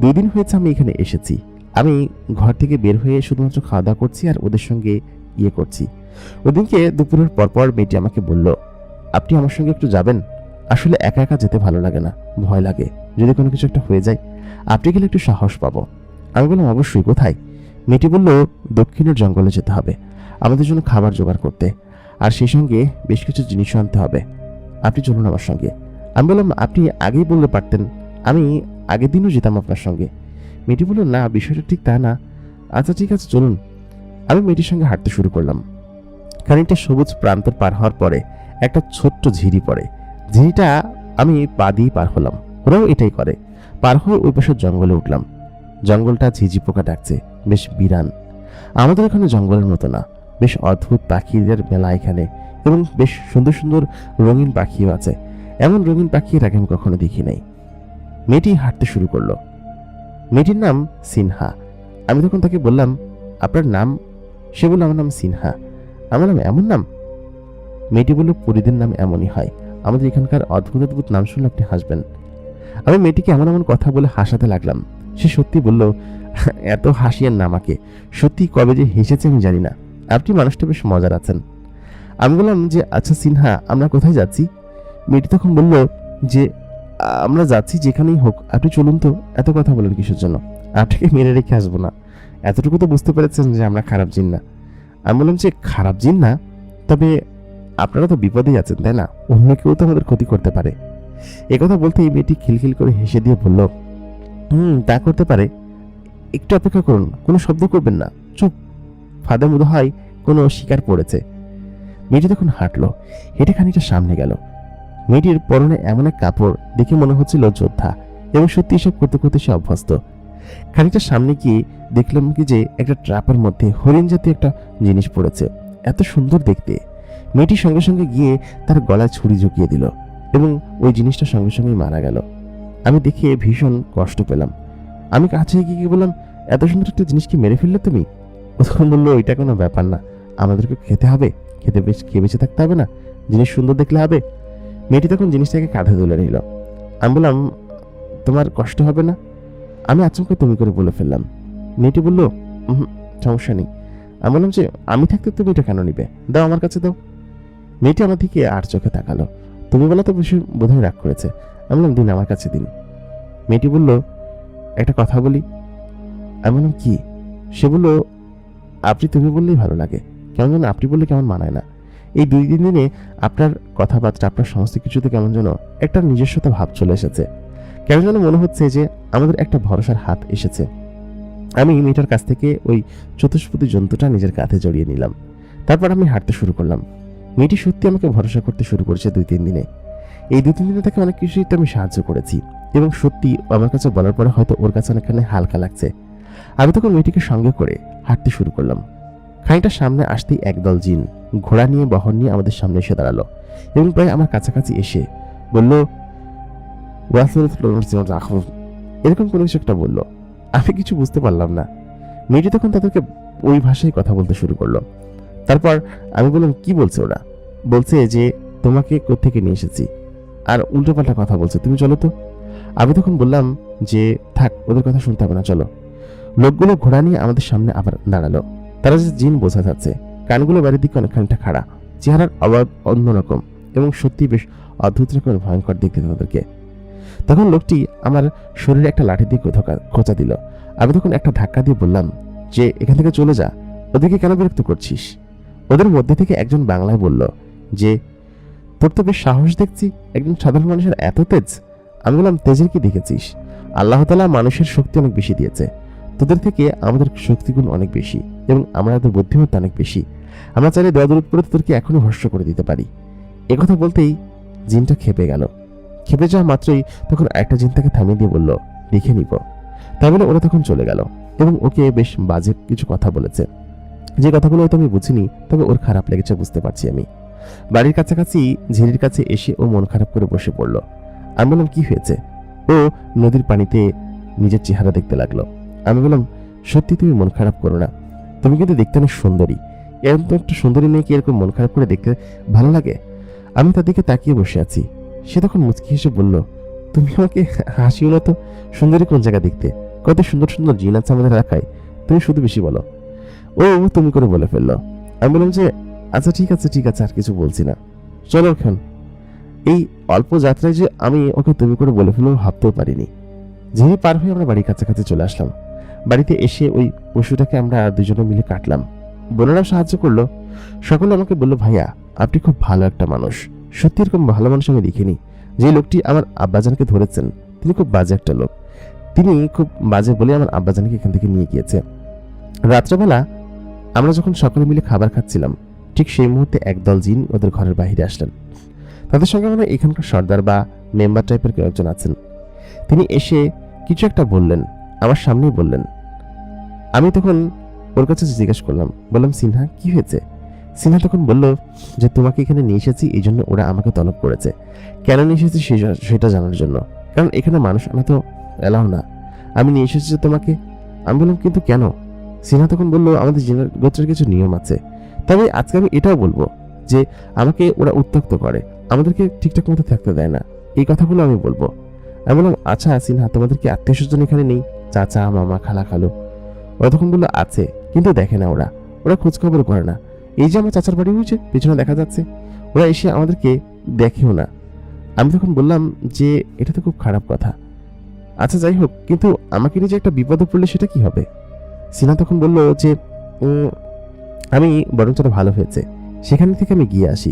2 দিন হয়েছে আমি এখানে এসেছি। আমি ঘর থেকে বের হয়ে শুধুমাত্র খাওয়া দাওয়া করছি আর ওদের সঙ্গে ইয়ে করছি। ওদিনকে দুপুরের পরপর মেয়েটি আমাকে বলল, আপনি আমার সঙ্গে একটু যাবেন? আসলে একা একা যেতে ভালো লাগে না, ভয় লাগে, যদি কোনো কিছু একটা হয়ে যায় আপনি গেলে একটু সাহস পাবো। আমি বললাম, অবশ্যই। কোথায়? মেয়েটি বলল, দক্ষিণের জঙ্গলে যেতে হবে আমাদের জন্য খাবার জোগাড় করতে, আর সেই সঙ্গে বেশ কিছু জিনিসও আনতে হবে। আপনি চলুন আমার সঙ্গে। আমি বললাম, আপনি আগেই বলতে পারতেন, আমি আগের দিনও যেতাম আপনার সঙ্গে। মেয়েটি বলল, না, বিষয়টা ঠিক তা না। আচ্ছা ঠিক আছে, চলুন। আমি মেয়েটির সঙ্গে হাঁটতে শুরু করলাম। খানিকটা সবুজ প্রান্তর পার হওয়ার পরে একটা ছোট্ট ঝিরি পড়ে। ঝিরিটা আমি পা দিয়ে পার হলাম, ওরাও এটাই করে। পার হয়ে ওই পাশের জঙ্গলে উঠলাম। জঙ্গলটা ঝিঝি পোকা ডাকছে, বেশ বিরান। আমাদের এখানে জঙ্গলের মতো না, বেশ অদ্ভুত পাখিদের মেলা এখানে, এবং বেশ সুন্দর সুন্দর রঙিন পাখিও আছে। এমন রঙিন পাখি এর আগে আমি কখনো দেখি নাই। মেয়েটি হাঁটতে শুরু করলো। মেয়েটির নাম সিনহা। আমি তখন তাকে বললাম, আপনার নাম? সে বলল, আমার নাম সিনহা। আমার নাম এমন নাম? মেয়েটি বলল, পরিদের নাম এমনই হয়, আমাদের এখানকার অদ্ভুত অদ্ভুত নাম শুনলে আপনি হাসবেন। আমি মেয়েটিকে এমন এমন কথা বলে হাসাতে লাগলাম। সে সত্যি বলল, এত হাসিয়েন না আমাকে, সত্যি কবে যে হেসেছে আমি জানি না, আপনি মানুষটা বেশ মজার আছেন। আমি বললাম যে, আচ্ছা সিনহা, আমরা কোথায় যাচ্ছি? মেয়েটি তখন বলল যে, আমরা যাচ্ছি যেখানেই হোক, আপনি চলুন তো, এত কথা বলেন কিসের জন্য? আপনাকে মেরে রেখে আসবো না, এতটুকু তো বুঝতে পেরেছেন যে আমরা খারাপ জিন না। আমি বললাম যে, খারাপ জিন না, তবে আপনারা তো বিপদেই আছেন, তাই না? অন্য কেউ তো আমাদের ক্ষতি করতে পারে। একথা বলতে এই মেয়েটি খিলখিল করে হেসে দিয়ে বলল, তা করতে পারে, একটু অপেক্ষা করুন, কোনো শব্দ করবেন না, চুপ, ফাঁদে মনে হয় কোনো শিকার পড়েছে। মেয়েটি তখন হাঁটলো, হেঁটে খানিকটা সামনে গেল। মেয়েটির পরনে এমন এক কাপড় দেখে মনে হচ্ছিল যোদ্ধা, এবং সত্যি এসব করতে করতে সে অভ্যস্ত। খানিকটা সামনে গিয়ে দেখলাম কি যে একটা ট্রাপের মধ্যে হরিণ জাতীয় একটা জিনিস পড়েছে, এত সুন্দর দেখতে। মেয়েটির সঙ্গে সঙ্গে গিয়ে তার গলায় ছুরি ঝুঁকিয়ে দিল, এবং ওই জিনিসটা সঙ্গে সঙ্গেই মারা গেল। আমি দেখে ভীষণ কষ্ট পেলাম। আমি কাছে গিয়ে বললাম, এত সুন্দর একটা জিনিসকে মেরে ফেললে তুমি? ও তখন বললো, এটা কোনো ব্যাপার না, আমাদেরকে খেতে হবে, খেয়ে বেঁচে থাকতে হবে না, জিনিস সুন্দর দেখলে হবে। মেয়েটি তখন জিনিসটাকে কাঁধে তুলে নিল। আমি বললাম, তোমার কষ্ট হবে না? আমি আচমকা তুমি করে বলে ফেললাম। মেয়েটি বলল, সমস্যা নেই। আমি বললাম যে, আমি থাকতে তুমি এটা কেন নিবে, দাও আমার কাছে দাও। মেয়েটি আমার দিকে আর চোখে তাকালো। তুমি বলা তো বেশি বোধহয় রাগ করেছে। আমি বললাম, দিন, আমার কাছে দিন। মেয়েটি বলল, একটা কথা বলি। আমি বললাম, কি? সে বলল, আপনি তুমি বললেই ভালো লাগে, কেমন যেন আপনি বললে কেমন মানায় না। এই 2 দিনে আপনার কথাবার্তা, আপনার সমস্ত কিছুতে কেমন যেন একটা নিজস্বতা ভাব চলে এসেছে। কেমন যেন মনে হচ্ছে যে আমাদের একটা ভরসার হাত এসেছে। আমি মেয়েটার কাছ থেকে ওই চতুষ্পদী জন্তুটা নিজের কাঁধে জড়িয়ে নিলাম। তারপর আমি হাঁটতে শুরু করলাম। মেয়েটি সত্যি আমাকে ভরসা করতে শুরু করেছে 2-3 দিনে। এই 2-3 দিনে তাকে অনেক কিছুই তো আমি সাহায্য করেছি, এবং সত্যি আমার কাছে বলার পরে হয়তো ওর কাছে অনেকখানি হালকা লাগছে। আমি তখন মেয়েটিকে সঙ্গে করে হাঁটতে শুরু করলাম। খানিকটা সামনে আসতেই একদল জিন ঘোড়া নিয়ে বহন নিয়ে আমাদের সামনে এসে দাঁড়ালো, এবং প্রায় আমার কাছাকাছি এসে বলল, এরকম কোনো কিছু একটা বললো। আমি কিছু বুঝতে পারলাম না। মেয়েটি তখন তাদেরকে ওই ভাষায় কথা বলতে শুরু করলো। তারপর আমি বললাম, কি বলছে ওরা? বলছে যে তোমাকে কোত্থেকে নিয়ে এসেছি, আর উল্টোপাল্টা কথা বলছে, তুমি চলো তো। আমি তখন বললাম যে থাক, ওদের কথা শুনতে হবে না, চলো। লোকগুলো ঘোড়া নিয়ে আমাদের সামনে আবার দাঁড়ালো। তারা যে জিন বোঝা যাচ্ছে, কানগুলো বাড়ির দিকে অনেকখানিটা খাড়া, চেহারার অভাব অন্যরকম এবং সত্যি বেশ অদ্ভুত রকমের ভয়ঙ্কর দেখতে তাদেরকে। তখন লোকটি আমার শরীরে একটা লাঠি দিয়ে খোঁচা দিল। আমি তখন একটা ধাক্কা দিয়ে বললাম যে এখান থেকে চলে যা, ওদেরকে কেন বিরক্ত করছিস? ওদের মধ্যে থেকে একজন বাংলায় বলল যে তোর তো বেশ সাহস দেখছি, একজন সাধারণ মানুষের এত তেজ। আমি বললাম তেজের কি দেখেছিস? আল্লাহ তাআলা মানুষের শক্তি অনেক বেশি দিয়েছে, তোদের থেকে আমাদের শক্তিগুণ অনেক বেশি এবং আমাদের বুদ্ধিমত্তা অনেক বেশি। আমরা চাইলে দয়া দূরত করে তোদেরকে এখনই ভস্ম করে দিতে পারি। একথা বলতেই জিনটা খেপে গেল। খেপে যাওয়া মাত্রই তখন একটা জিন তাকে থামিয়ে দিয়ে বলল দেখে নিব। তাই বলে ওরা তখন চলে গেল এবং ওকে বেশ বাজে কিছু কথা বলেছে, যে কথাগুলো হয়তো আমি বুঝিনি, তবে ওর খারাপ লেগেছে বুঝতে পারছি আমি। বাড়ির কাছাকাছি ঝিরির কাছে এসে ও মন খারাপ করে বসে পড়ল। আমি বললাম কি হয়েছে? ও নদীর পানিতে নিজের চেহারা দেখতে লাগলো। আমি বললাম সত্যি তুমি মন খারাপ করো না, তুমি কিন্তু দেখতে অনেক সুন্দরী। এরকম তো একটা সুন্দরী মেয়েকে এরকম মন খারাপ করে দেখতে ভালো লাগে? আমি তার দিকে তাকিয়ে বসে আছি। সে তখন মুচকি হেসে বলল তুমি আমাকে হাসিও না তো, সুন্দরী কোন জায়গা দেখতে? কত সুন্দর সুন্দর জিন আছে আমাদের এলাকায়, তুমি শুধু বেশি বলো। ও তুমি করে বলে ফেললো। আমি বললাম যে আচ্ছা ঠিক আছে ঠিক আছে, আর কিছু বলছি না, চলো এখন। এই অল্প যাত্রায় যে আমি ওকে তুমি করে বলে ফেলবো ভাবতেও পারিনি। যেই পার হয়ে আমরা বাড়ির কাছাকাছি চলে আসলাম। বাড়িতে এসে ওই পশুটাকে আমরা দুজনে মিলে কাটলাম। বোনেরাও সাহায্য করলো। সকলে আমাকে বললো ভাইয়া আপনি খুব ভালো একটা মানুষ, সত্যি এরকম ভালো মানুষ আমি দেখিনি। যে লোকটি আমার আব্বাজানকে ধরেছেন তিনি খুব বাজে একটা লোক, তিনি খুব বাজে বলে আমার আব্বাজানকে এখান থেকে নিয়ে গিয়েছে। রাত্রেবেলা আমরা যখন সকলে মিলে খাবার খাচ্ছিলাম, ঠিক সেই মুহূর্তে একদল জিন ওদের ঘরের বাইরে আসলেন। তাদের সঙ্গে মানে এখানকার সর্দার বা মেম্বার টাইপের কেউ একজন আছেন। তিনি এসে কিছু একটা বললেন, আমার সামনেই বললেন। আমি তখন ওর কাছে জিজ্ঞেস করলাম, বললাম সিনহা কি হয়েছে? সিনহা তখন বলল যে তোমাকে এখানে নিয়ে এসেছি এই জন্য ওরা আমাকে তলব করেছে। কেন নিয়ে এসেছি সেটা জানার জন্য, কারণ এখানে মানুষ আনা তো এলাও না। আমি নিয়ে এসেছি তোমাকে। আমি বললাম কিন্তু কেন? সিনহা তখন বলল আমাদের জিনের গোত্রের কিছু নিয়ম আছে, তবে আজকে আমি এটাও বলবো যে আমাকে ওরা উত্ত্যক্ত করে, আমাদেরকে ঠিকঠাক মতো থাকতে দেয় না, এই কথাগুলো আমি বলবো। আমি বললাম আচ্ছা সিনহা তোমাদের কি আত্মীয় স্বজন এখানে নেই? চাচা মামা খালা খালু? ওরা তখন বললো আছে, কিন্তু দেখে না ওরা, ওরা খোঁজখবর করে না। এই যে আমার চাচার বাড়ি হয়েছে পিছনে দেখা যাচ্ছে, ওরা এসে আমাদেরকে দেখেও না। আমি তখন বললাম যে এটা তো খুব খারাপ কথা। আচ্ছা যাই হোক, কিন্তু আমাকে নিয়ে যে একটা বিপদে পড়লে সেটা কি হবে? সিনহা তখন বলল যে আমি বরঞ্চ ভালো হয়েছে, সেখান থেকে আমি গিয়ে আসি।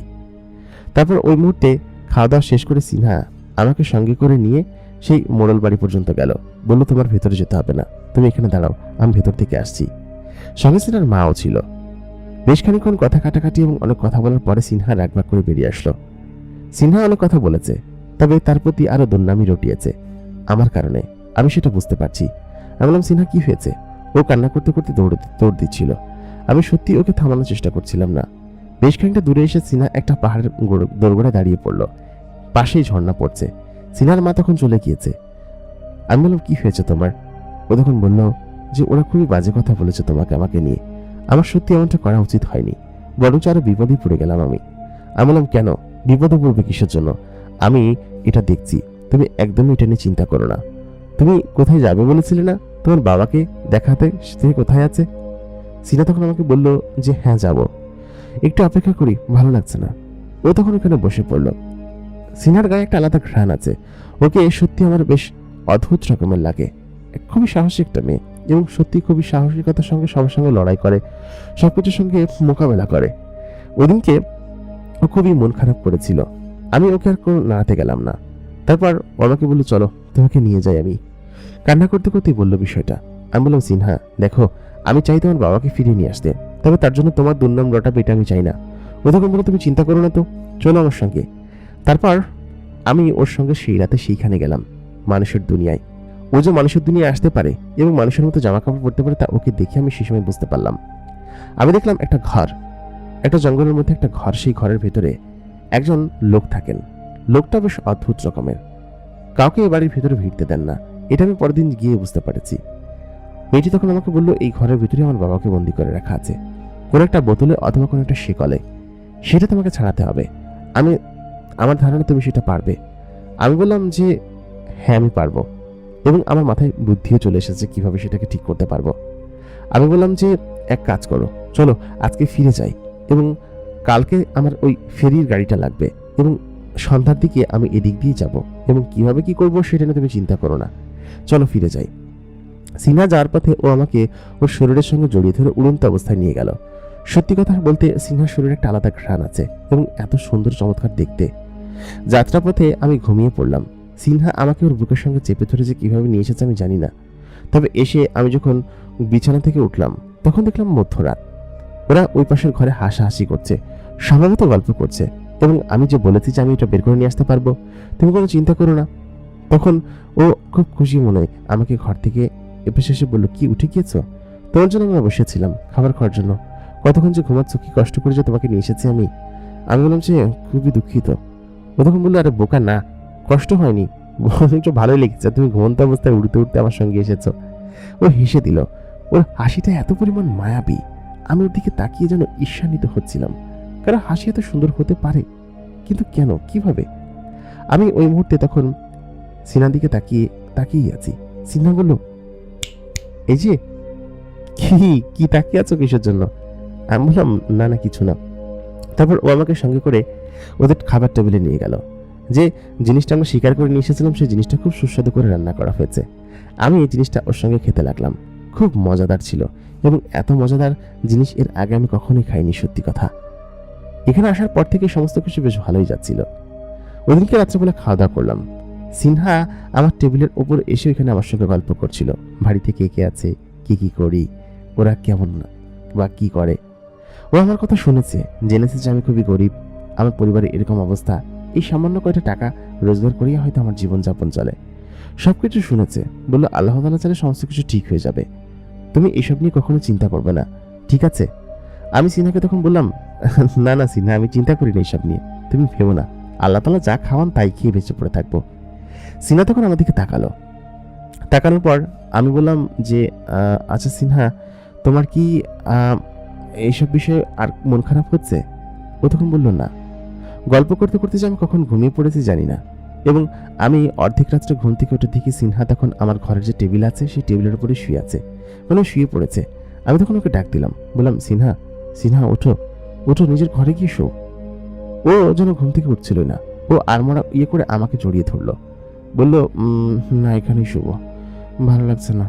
তারপর ওই মুহূর্তে খাওয়া দাওয়া শেষ করে সিনহা আমাকে সঙ্গে করে নিয়ে সেই মোড়ল বাড়ি পর্যন্ত গেল। বলল তোমার ভেতরে যেতে হবে না, তুমি এখানে দাঁড়াও, আমি ভেতর থেকে আসছি। সঙ্গে সিনহার মাও ছিল। বেশ খানিক্ষণ কথা কাটাকাটি এবং অনেক কথা বলার পরে সিনহা রাগবাগ করে বেরিয়ে আসলো। সিনহা অনেক কথা বলেছে, তবে তার প্রতি আরো দুর্নামি রটিয়েছে আমার কারণে, আমি সেটা বুঝতে পারছি। আমি বললাম সিনহা কি হয়েছে? ও কান্না করতে করতে দৌড় দিচ্ছিল। আমি সত্যি ওকে থামানোর চেষ্টা করছিলাম না। বেশ খানিকটা দূরে এসে সিনহা একটা পাহাড়ের দোরগোড়ায় দাঁড়িয়ে পড়ল। পাশেই ঝর্ণা পড়ছে। সিনহার মা তখন চলে গিয়েছে। আমি বললাম কি হয়েছে তোমার? ও তখন বলল যে ওরা খুবই বাজে কথা বলেছে তোমাকে আমাকে নিয়ে। আমার সত্যি এমনটা করা উচিত হয়নি, বরঞ্চ আরো বিপদে পড়ে গেলাম আমি। আমি বললাম কেন বিপদে পড়বে কিসের জন্য? আমি এটা দেখছি, তুমি একদমই এটা নিয়ে চিন্তা করো না। তুমি কোথায় যাবে বলেছিলে না? তোমার বাবাকে দেখাতে, সে কোথায় আছে? সিনা তখন আমাকে বলল যে হ্যাঁ যাব, একটু অপেক্ষা করি, ভালো লাগছে না। ও তখন ওখানে বসে পড়ল। সিনার গায়ে একটা আলাদা ঘ্রাণ আছে, ওকে সত্যি আমার বেশ অদ্ভুত রকমের লাগে। খুবই সাহসী একটা মেয়ে এবং সত্যি খুবই সাহসিকতার সঙ্গে সবার সঙ্গে লড়াই করে, সবকিছুর সঙ্গে মোকাবেলা করে। ওদিনকে ও খুবই মন খারাপ করেছিল। আমি ওকে আর কোনো নাড়াতে গেলাম না। তারপর আমাকে বলল চলো তোমাকে নিয়ে যাই। আমি কান্না করতে করতেই বললো বিষয়টা। আমি বললাম সিনহা দেখো, আমি চাই তোমার বাবাকে ফিরিয়ে নিয়ে আসতে, তবে তার জন্য তোমার দুর্নাম রটাবে এটা আমি চাই না। ও তখন বললো তুমি চিন্তা করো না তো, চলো আমার সঙ্গে। তারপর আমি ওর সঙ্গে সেই রাতে সেইখানে গেলাম, মানুষের দুনিয়ায়। ও যে মানুষের দুনিয়ায় আসতে পারে এবং মানুষের মতো জামা কাপড় পরতে পারে তা ওকে দেখে আমি সেই সময় বুঝতে পারলাম। আমি দেখলাম একটা ঘর, একটা জঙ্গলের মধ্যে একটা ঘর। সেই ঘরের ভেতরে একজন লোক থাকেন। লোকটা বেশ অদ্ভুত রকমের, কাউকে এ বাড়ির ভেতরে ভিড়তে দেন না, এটা আমি পরের দিন গিয়ে বুঝতে পারেছি। মেয়েটি তখন আমাকে বলল এই ঘরের ভিতরে আমার বাবাকে বন্দি করে রাখা আছে, কোনো একটা বোতলে অথবা কোনো একটা শিকলে, সেটা তোমাকে ছাড়াতে হবে। আমার ধারণা তুমি সেটা পারবে। আমি বললাম যে হ্যাঁ আমি পারবো, এবং আমার মাথায় বুদ্ধিও চলে এসেছে কিভাবে সেটাকে ঠিক করতে পারবো। আমি বললাম যে এক কাজ করো, চলো আজকে ফিরে যাই, এবং কালকে আমার ওই ফেরির গাড়িটা লাগবে, এবং সন্ধ্যার দিকে আমি এদিক দিয়ে যাব, এবং কিভাবে কি করব সেটা নিয়ে তুমি চিন্তা করো না, চলো ফিরে যাই। সিনহা যাওয়ার পথে ও আমাকে ওর শরীরের সঙ্গে জড়িয়ে ধরে উড়ন্ত অবস্থায় নিয়ে গেল। সত্যি কথা বলতে সিনহার শরীরে একটা আলাদা ঘ্রাণ আছে এবং এত সুন্দর চমৎকার দেখতে। যাত্রাপথে আমি ঘুমিয়ে পড়লাম। সিনহা আমাকে ওর বুকের সঙ্গে চেপে ধরে যে কিভাবে নিয়ে এসেছে আমি জানি না। তবে এসে আমি যখন বিছানা থেকে উঠলাম তখন দেখলাম মধ্যরাত। ওরা ওই পাশের ঘরে হাসাহাসি করছে, সম্ভবত গল্প করছে, এবং আমি যে বলেছি যে আমি এটা বের করে নিয়ে আসতে পারবো, তুমি কোনো চিন্তা করো না। তখন ও খুব খুশি মনে আমাকে ঘর থেকে এপাশে এসে বললো, কি উঠে গিয়েছো? তোমার জন্য আমরা বসেছিলাম খাবার খাওয়ার জন্য, কতক্ষণ যে ঘুমাচ্ছ, কি কষ্ট করে যে তোমাকে নিয়ে এসেছি আমি। আমি বললাম যে খুবই দুঃখিত। ও তখন বললো, আরে বোকা না, কষ্ট হয়নি, বরঞ্চ ভালোই লেগেছে, তুমি ঘুমন্ত অবস্থায় উড়তে উড়তে আমার সঙ্গে এসেছো। ও হেসে দিল। ওর হাসিটা এত পরিমাণ মায়াবী, আমি ওর দিকে তাকিয়ে যেন ঈর্ষান্বিত হচ্ছিলাম। কারণ হাসি এত সুন্দর হতে পারে, কিন্তু কেন, কিভাবে? আমি ওই মুহূর্তে তখন সিনহার দিকে তাকিয়ে আছি। সিনহা বলল, এই যে কি তাকিয়ে আছো কিসের জন্য? আমি বললাম, না না কিছু না। তারপর ও আমাকে সঙ্গে করে ওদের খাবার টেবিলে নিয়ে গেল। যে জিনিসটা আমরা শিকার করে নিয়ে এসেছিলাম সেই জিনিসটা খুব সুস্বাদু করে রান্না করা হয়েছে। আমি এই জিনিসটা ওর সঙ্গে খেতে লাগলাম। খুব মজাদার ছিল, এবং এত মজাদার জিনিস এর আগে আমি কখনোই খাইনি, সত্যি কথা। এখানে আসার পর থেকে সমস্ত কিছু বেশ ভালোই যাচ্ছিল। ওদিনকে রাত্রেবেলা খাওয়া দাওয়া করলাম। সিনহা আমার টেবিলের ওপর এসে এখানে আমার সঙ্গে গল্প করছিল, বাড়িতে কে কে আছে, কি করি, ওরা কেমন বা কি করে। ও আমার কথা শুনেছে, জেনেছে যে আমি খুবই গরিব, আমার পরিবারে এরকম অবস্থা, এই সামান্য কয়টা টাকা রোজগার করিয়া হয়তো আমার জীবনযাপন চলে। সবকিছু শুনেছে। বললো, আল্লাহ তাআলা চাইলে সমস্ত কিছু ঠিক হয়ে যাবে, তুমি এসব নিয়ে কখনো চিন্তা করবে না, ঠিক আছে? আমি সিনহাকে তখন বললাম, না না সিনহা, আমি চিন্তা করি না এইসব নিয়ে, তুমি ভেবো না, আল্লাহ তাআলা যা খাওয়ান তাই খেয়ে বেঁচে পড়ে থাকবো। সিনহা তখন আমার দিকে তাকানোর পর আমি বললাম যে আচ্ছা সিনহা, তোমার কি এইসব বিষয়ে আর মন খারাপ হচ্ছে? ও তখন বলল, না। গল্প করতে করতে যে আমি কখন ঘুমিয়ে পড়েছি জানি না, এবং আমি অর্ধেক রাত্রে ঘুম থেকে উঠে দেখি সিনহা তখন আমার ঘরের যে টেবিল আছে সেই টেবিলের উপরে শুয়ে আছে, মানে শুয়ে পড়েছে। আমি তখন ওকে ডাক দিলাম, বললাম, সিনহা ওঠো, নিজের ঘরে গিয়ে শো। ও যেন ঘুম থেকে উঠছিল না, ও আড়মোড়া করে আমাকে জড়িয়ে ধরলো, বলল, না এখানেই শুবো, ভালো লাগছে না।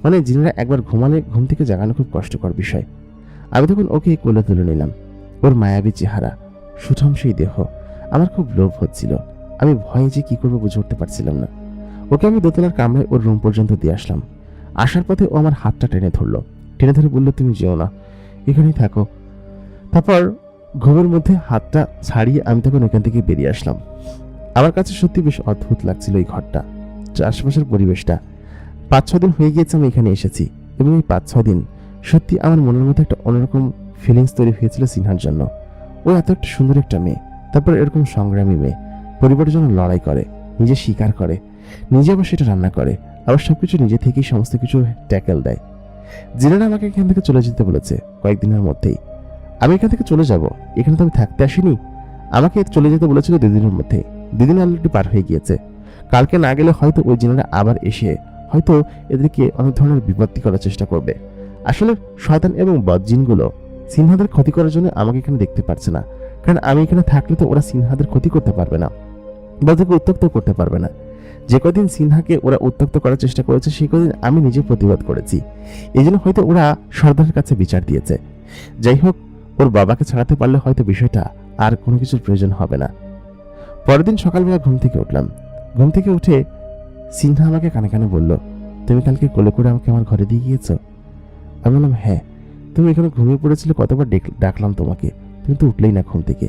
মানে জিনেরা একবার ঘুমালে ঘুম থেকে জাগানো খুব কষ্টকর বিষয়। আমি তখন ওকে কোলে তুলে নিলাম। ওর মায়াবী চেহারা, সুঠাম সেই দেহ, আমার খুব লোভ হচ্ছিল। আমি ভয়ে যে কি করবো বুঝে উঠতে পারছিলাম না। ওকে আমি দোতলার কামরায় ওর রুম পর্যন্ত দিয়ে আসলাম। আসার পথে ও আমার হাতটা টেনে ধরে বলল, তুমি যেও না, এখানেই থাকো। তারপর ঘুমের মধ্যে হাতটা ছাড়িয়ে আমি তখন ওখান থেকে বেরিয়ে আসলাম। আমার কাছে সত্যি বেশ অদ্ভুত লাগছিল এই ঘরটা, আশেপাশের পরিবেশটা। 5-6 দিন হয়ে গিয়েছে আমি এখানে এসেছি, এবং এই 5-6 দিন সত্যি আমার মনের মধ্যে একটা অন্যরকম ফিলিংস তৈরি হয়েছিল সিনহার জন্য। ও এত একটা সুন্দর একটা মেয়ে, তারপর এরকম সংগ্রামী মেয়ে, পরিবারের জন্য লড়াই করে, নিজে শিকার করে, নিজে আবার সেটা রান্না করে, আবার সবকিছু নিজে থেকেই সমস্ত কিছু ট্যাকেল দেয়। জিনারা আমাকে এখান থেকে চলে যেতে বলেছে কয়েকদিনের মধ্যেই। আমি এখান থেকে চলে যাব, এখানে তো আমি থাকতে আসিনি। আমাকে চলে যেতে বলেছিল 2 দিনের মধ্যে। 2 দিন অলরেডি পার হয়ে গিয়েছে। কালকে না গেলে হয়তো ওই জিনারা আবার এসে হয়তো এদেরকে অনেক ধরনের বিপত্তি করার চেষ্টা করবে। আসলে শয়তান এবং বদজিনগুলো সিনহাদের ক্ষতি করার জন্য আমাকে এখানে দেখতে পারছে না, কারণ আমি এখানে থাকলে তো ওরা সিনহাদের ক্ষতি করতে পারবে না বা তাকে উত্ত্যক্ত করতে পারবে না। যে কদিন সিনহাকে ওরা উত্ত্যক্ত করার চেষ্টা করেছে সেই কদিন আমি নিজে প্রতিবাদ করেছি, এই জন্য হয়তো ওরা সর্দারের কাছে বিচার দিয়েছে। যাই হোক, ওর বাবাকে ছাড়াতে পারলে হয়তো বিষয়টা আর কোনো কিছুর প্রয়োজন হবে না। পরের দিন সকালবেলা ঘুম থেকে উঠলাম। ঘুম থেকে উঠে সিনহা আমাকে কানে কানে বলল, তুমি কালকে কোলে করে আমাকে আমার ঘরে দিয়ে গিয়েছ? আমি বললাম, হ্যাঁ। তুমি এখানে ঘুমিয়ে পড়েছিলে, কতবার ডাকলাম তোমাকে, তুমি তো উঠলেই না ঘুম থেকে।